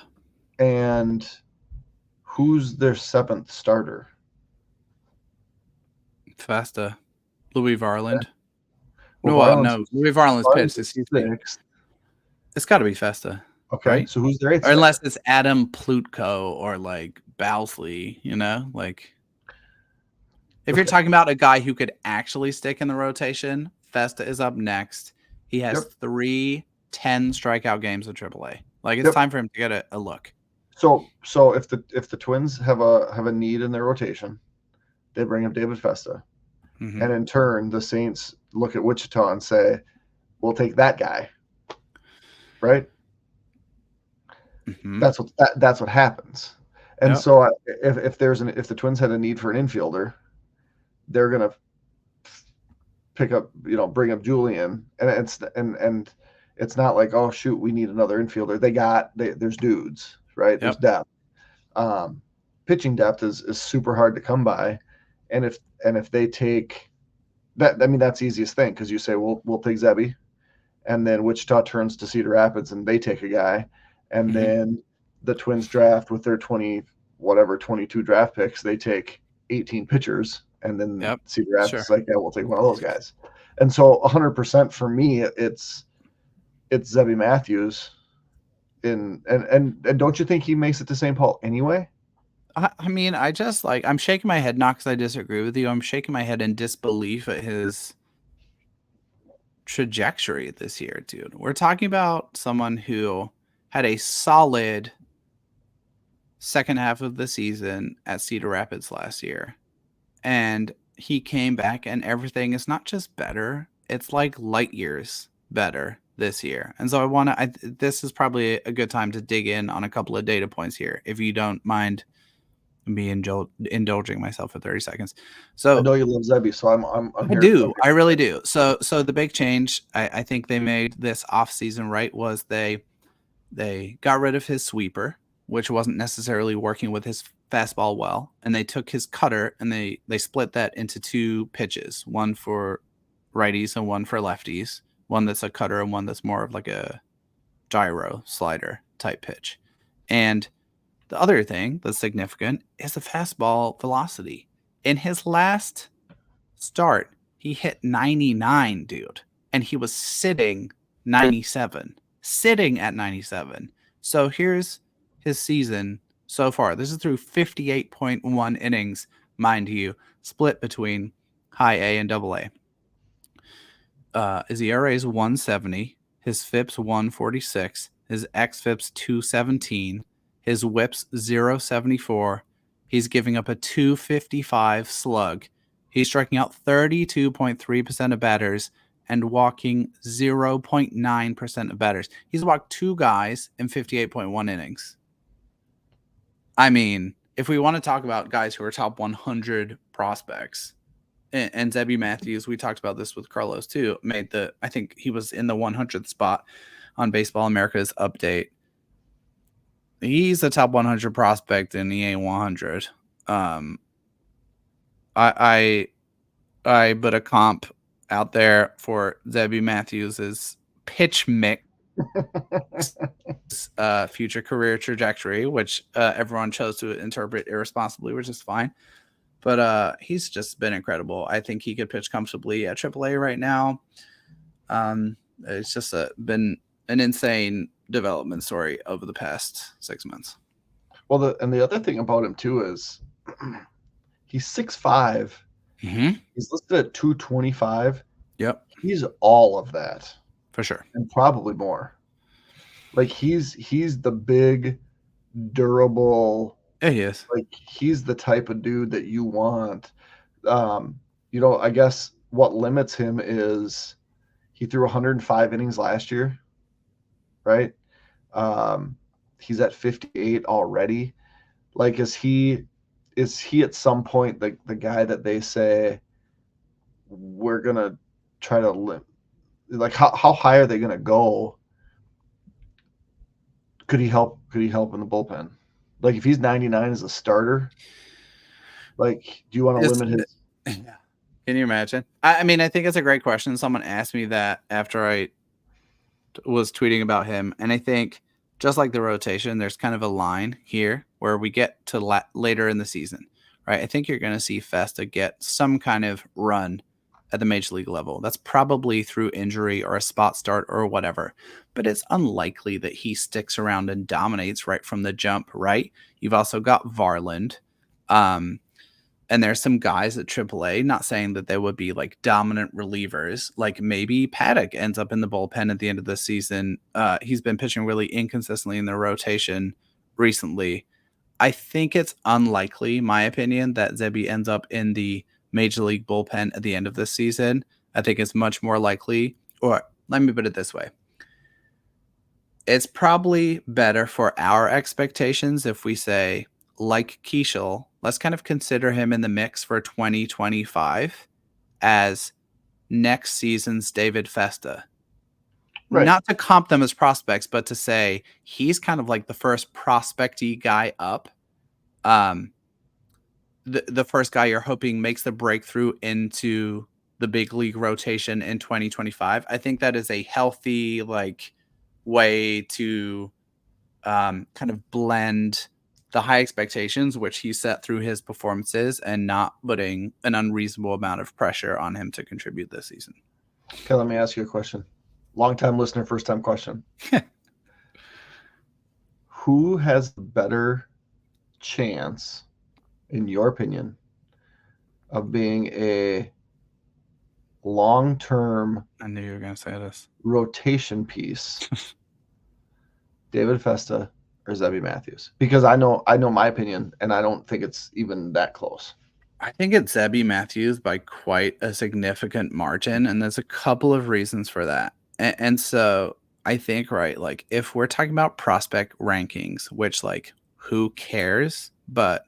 And who's their 7th starter? Festa. Louis Varland. No. Louis Varland's pitched. It's got to be Festa. Okay, right? So who's their 8th? Or unless it's Adam Plutko or like Bowsley, like if you're talking about a guy who could actually stick in the rotation, Festa is up next. He has 3 10 strikeout games with AAA. Like it's time for him to get a look. So if the Twins have a need in their rotation, they bring up David Festa, and in turn the Saints look at Wichita and say, "We'll take that guy." Right? That's what happens. And so if the Twins had a need for an infielder, they're gonna pick up, bring up Julian, and it's not like, oh shoot, we need another infielder. There's dudes, right? There's depth. Pitching depth is super hard to come by, and if they take that, I mean that's the easiest thing because you say we'll take Zebby, and then Wichita turns to Cedar Rapids and they take a guy, and then the Twins draft with their 22 draft picks, they take 18 pitchers, and then Cedar Rapids is like, yeah, we'll take one of those guys. And so 100% for me, it's Zebby Matthews. And don't you think he makes it to St. Paul anyway? I mean, I just I'm shaking my head, not because I disagree with you. I'm shaking my head in disbelief at his trajectory this year, dude. We're talking about someone who had a solid second half of the season at Cedar Rapids last year. And he came back and everything is not just better, it's like light years better this year. And so this is probably a good time to dig in on a couple of data points here, if you don't mind me indulging myself for 30 seconds. So I know you love Zebby, so I'm I here. do. I really do. So the big change I think they made this offseason, right, was they got rid of his sweeper, which wasn't necessarily working with his fastball well, and they took his cutter and they split that into two pitches, one for righties and one for lefties, one that's a cutter and one that's more of like a gyro slider type pitch. And the other thing that's significant is the fastball velocity. In his last start, he hit 99, dude, and he was sitting 97, sitting at 97. So here's his season so far. This is through 58.1 innings, mind you, split between high A and double A. His ERA is 170, his FIP's 146, his xFIP's 217, his WHIP's 074. He's giving up a 255 slug. He's striking out 32.3% of batters and walking 0.9% of batters. He's walked two guys in 58.1 innings. I mean, if we want to talk about guys who are top 100 prospects, and Zebby Matthews, we talked about this with Carlos too, I think he was in the 100th spot on Baseball America's update. He's a top 100 prospect and he ain't 100. I put a comp out there for Zebby Matthews' pitch mix future career trajectory, which everyone chose to interpret irresponsibly, which is fine. But he's just been incredible. I think he could pitch comfortably at AAA right now. It's just been an insane development story over the past 6 months. Well, the other thing about him too is he's 6'5". Mm-hmm. He's listed at 225. Yep. He's all of that. For sure. And probably more. Like he's the big, durable. Yeah, he is. Like he's the type of dude that you want. I guess what limits him is he threw 105 innings last year, right? He's at 58 already. Like, is he at some point the guy that they say we're gonna try to limit? Like, how high are they gonna go? Could he help in the bullpen? Like, if he's 99 as a starter, like, do you want to limit his? Yeah. Can you imagine? I mean, I think it's a great question. Someone asked me that after I was tweeting about him, and I think just like the rotation, there's kind of a line here where we get to later in the season, right? I think you're going to see Festa get some kind of run at the major league level. That's probably through injury or a spot start or whatever, but it's unlikely that he sticks around and dominates right from the jump, right? You've also got Varland, and there's some guys at AAA, not saying that they would be like dominant relievers. Like maybe Paddock ends up in the bullpen at the end of the season. He's been pitching really inconsistently in the rotation recently. I think it's unlikely, my opinion, that Zebby ends up in the major league bullpen at the end of this season. I think it's much more likely, or let me put it this way. It's probably better for our expectations if we say, like Keishel, let's kind of consider him in the mix for 2025 as next season's David Festa. Right. Not to comp them as prospects, but to say he's kind of like the first prospecty guy up. The first guy you're hoping makes the breakthrough into the big league rotation in 2025. I think that is a healthy way to kind of blend the high expectations, which he set through his performances, and not putting an unreasonable amount of pressure on him to contribute this season. Okay, let me ask you a question. Long-time listener, first-time question. Who has the better chance, in your opinion, of being a long-term I knew you were going to say this. rotation piece, David Festa or Zebby Matthews? Because I know my opinion, and I don't think it's even that close. I think it's Zebby Matthews by quite a significant margin, and there's a couple of reasons for that. And so I think, right, like if we're talking about prospect rankings, which like who cares? But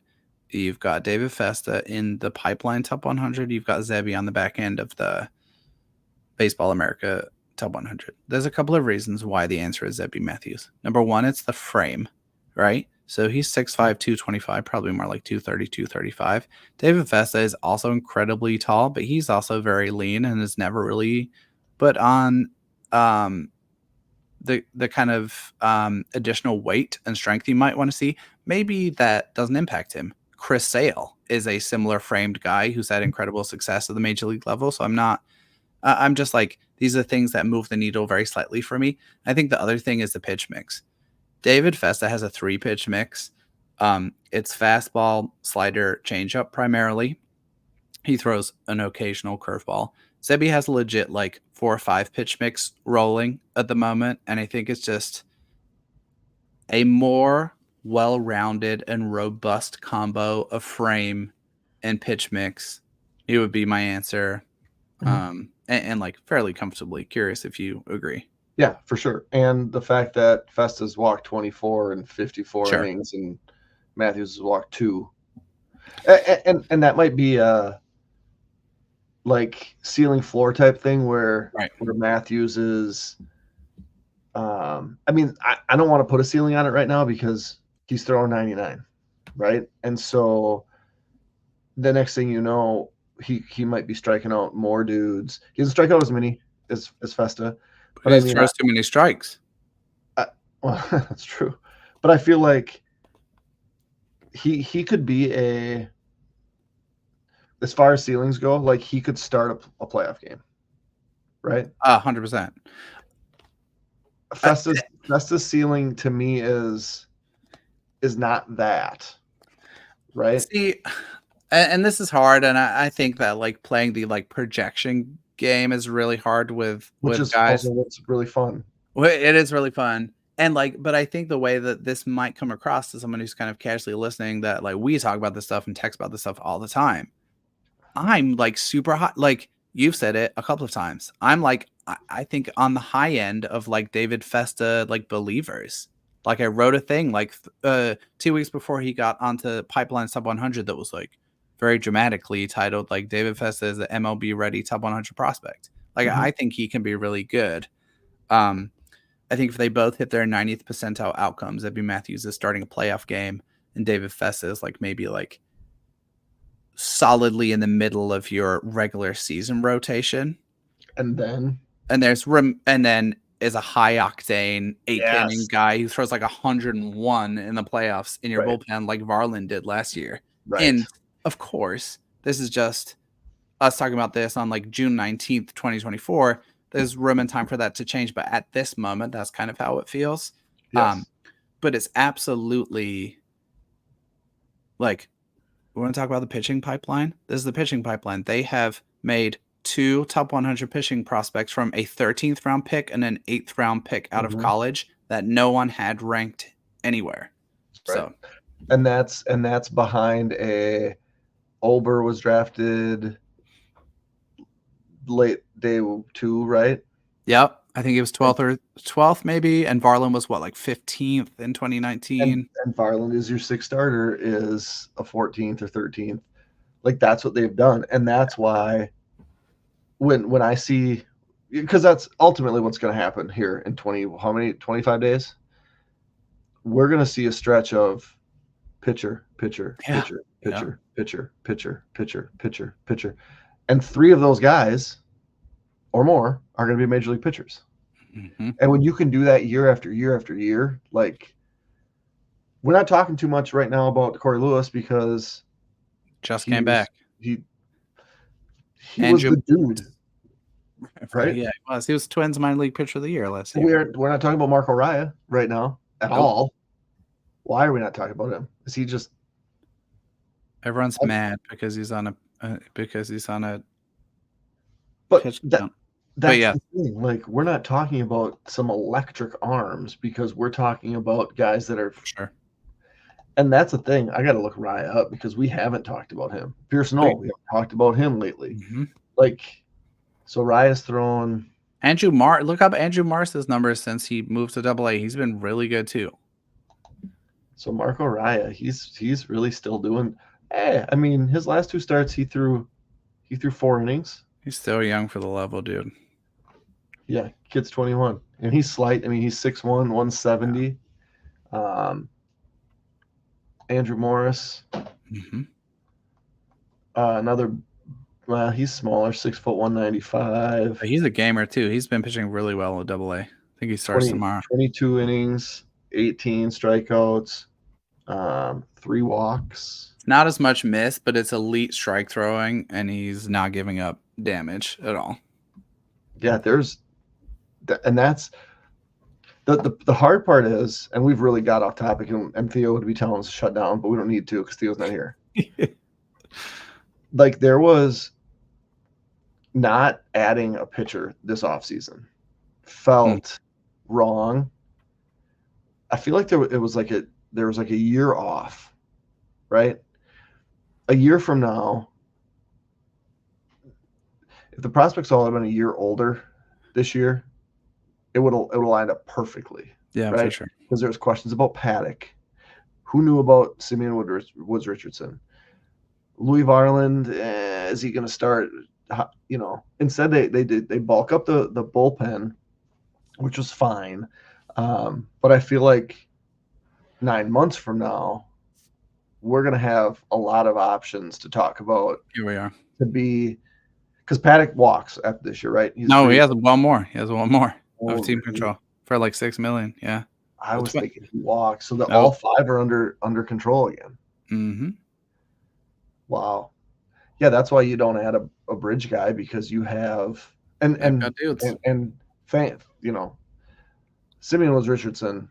you've got David Festa in the pipeline top 100. You've got Zebby on the back end of the Baseball America top 100. There's a couple of reasons why the answer is Zebby Matthews. Number one, it's the frame, right? So he's 6'5", 225, probably more like 230, 235. David Festa is also incredibly tall, but he's also very lean and has never really put on the kind of additional weight and strength you might want to see. Maybe that doesn't impact him. Chris Sale is a similar framed guy who's had incredible success at the major league level. So I'm just like, these are things that move the needle very slightly for me. I think the other thing is the pitch mix. David Festa has a 3-pitch mix. It's fastball, slider, changeup primarily. He throws an occasional curveball. Zebby has a legit like 4 or 5 pitch mix rolling at the moment, and I think it's just a more well-rounded and robust combo of frame and pitch mix. It would be my answer. And like fairly comfortably. Curious if you agree. Yeah, for sure. And the fact that Festa's walked 24 and 54 Sure. innings, and Matthews has walked 2, and that might be a like ceiling floor type thing where Matthews is. I mean, I don't want to put a ceiling on it right now because he's throwing 99, right? And so the next thing you know, he might be striking out more dudes. He doesn't strike out as many as Festa, but he throws too many strikes. Well, that's true, but I feel like he could be as far as ceilings go, like he could start a playoff game, right? 100%. Festa's ceiling to me is not that, right? See, and this is hard, and I think that like playing the like projection game is really hard with guys. Also what's really fun. Well, it is really fun. And like, but I think the way that this might come across to someone who's kind of casually listening, that like we talk about this stuff and text about this stuff all the time. I'm like super hot. Like you've said it a couple of times. I'm like, I think on the high end of like David Festa, like believers. Like I wrote a thing like 2 weeks before he got onto Pipeline Sub 100 that was like very dramatically titled like David Festa is the MLB ready top 100 prospect. Like I think he can be really good. I think if they both hit their 90th percentile outcomes, Zebby Matthews is starting a playoff game, and David Festa is like maybe like solidly in the middle of your regular season rotation. And then is a high octane 8th inning guy who throws like 101 in the playoffs in your bullpen like Varland did last year. Right. And of course, this is just us talking about this on like June 19th, 2024. There's room and time for that to change, but at this moment, that's kind of how it feels. Yes. But it's absolutely like, we want to talk about the pitching pipeline. This is the pitching pipeline. They have made 2 top 100 pitching prospects from a 13th round pick and an 8th round pick out of college that no one had ranked anywhere. Right. So, and that's behind a Olber was drafted late day 2, right? Yep. I think it was 12th or 12th maybe, and Varland was what, like 15th in 2019. And Varland is your 6th starter, is a 14th or 13th. Like that's what they've done, and that's why when I see, because that's ultimately what's going to happen here in 25 days. We're going to see a stretch of pitcher, and 3 of those guys or more are going to be major league pitchers. And when you can do that year after year after year, like we're not talking too much right now about Corey Lewis because just came back. He was the dude, right? Yeah, he was. He was Twins minor league pitcher of the year last year. We're not talking about Marco Raya right now at all. Why are we not talking about him? Is he just? Everyone's mad because he's on a But pitch that count. that's yeah, the thing. Like, we're not talking about some electric arms because we're talking about guys that are, for sure. and that's the thing. I got to look Raya up because we haven't talked about him. Pierce, no, we haven't talked about him lately. Mm-hmm. Like, so Raya's thrown. Look up Andrew Marce's numbers since he moved to Double A. He's been really good too. So Marco Raya, he's really still doing. I mean, his last 2 starts, he threw 4 innings. He's still young for the level, dude. Yeah, kid's 21, and he's slight. I mean, he's 6'1", 170. Andrew Morris, Mm-hmm. another. Well, he's smaller, 6', 195. But he's a gamer too. He's been pitching really well at Double A. I think he starts tomorrow. 22 innings, 18 strikeouts, 3 walks. Not as much miss, but it's elite strike throwing, and he's not giving up damage at all. Yeah, and that's the hard part is, and we've really got off topic, and Theo would be telling us to shut down, but we don't need to because Theo's not here. Like, there was not adding a pitcher this offseason felt wrong. I feel like there was like a year off, right? A year from now, if the prospects all had been a year older this year, it would line up perfectly. Yeah, right? for sure. Because there was questions about Paddock. Who knew about Simeon Woods Richardson? Louis Varland, is he going to start? You know, instead they bulk up the bullpen, which was fine. But I feel like 9 months from now, we're going to have a lot of options to talk about. Here we are. To be, because Paddock walks after this year, right? He has one more. He has one more of team control for like $6 million. Yeah, I was thinking he walks, so that all 5 are under control again. Mm-hmm. Wow. Yeah, that's why you don't add a bridge guy, because you have and you know, Simeon Woods Richardson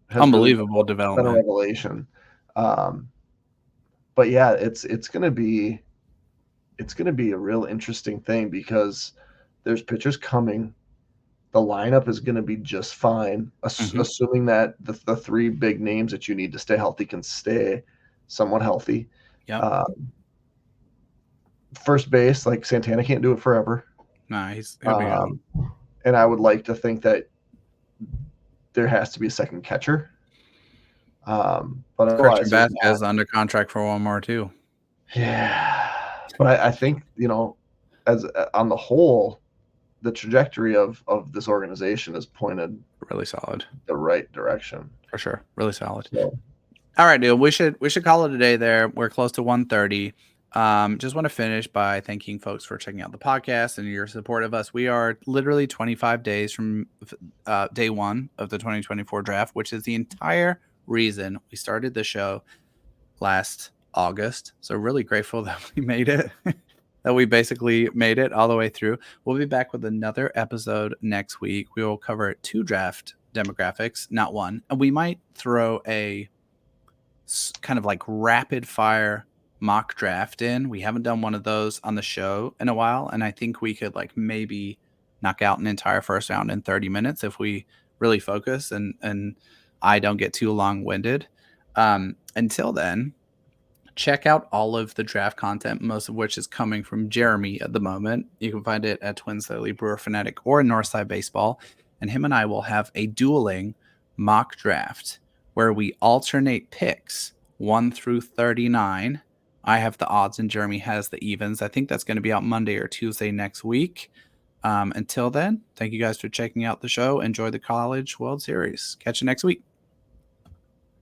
has unbelievable really development, been a revelation. But yeah, it's gonna be a real interesting thing because there's pitchers coming. The lineup is going to be just fine, assuming that the 3 big names that you need to stay healthy can stay somewhat healthy. Yeah. First base, like, Santana can't do it forever. Nah, he'll be out. And I would like to think that there has to be a second catcher. But otherwise, Vasquez under contract for 1 more too. Yeah, but I think, you know, as on the whole, the trajectory of this organization is pointed really solid the right direction, for sure. Really solid. So, all right, dude. We should call it a day there. We're close to 1:30. Just want to finish by thanking folks for checking out the podcast and your support of us. We are literally 25 days from day 1 of the 2024 draft, which is the entire reason we started the show last August. So really grateful that we made it. That we basically made it all the way through. We'll be back with another episode next week. We will cover 2 draft demographics, not 1. And we might throw a kind of like rapid fire mock draft in. We haven't done one of those on the show in a while. And I think we could like maybe knock out an entire first round in 30 minutes if we really focus and I don't get too long-winded. Until then, check out all of the draft content, most of which is coming from Jeremy at the moment. You can find it at Twins Daily, Brewer Fanatic, or Northside Baseball. And him and I will have a dueling mock draft where we alternate picks 1 through 39. I have the odds and Jeremy has the evens. I think that's going to be out Monday or Tuesday next week. Until then, thank you guys for checking out the show. Enjoy the College World Series. Catch you next week.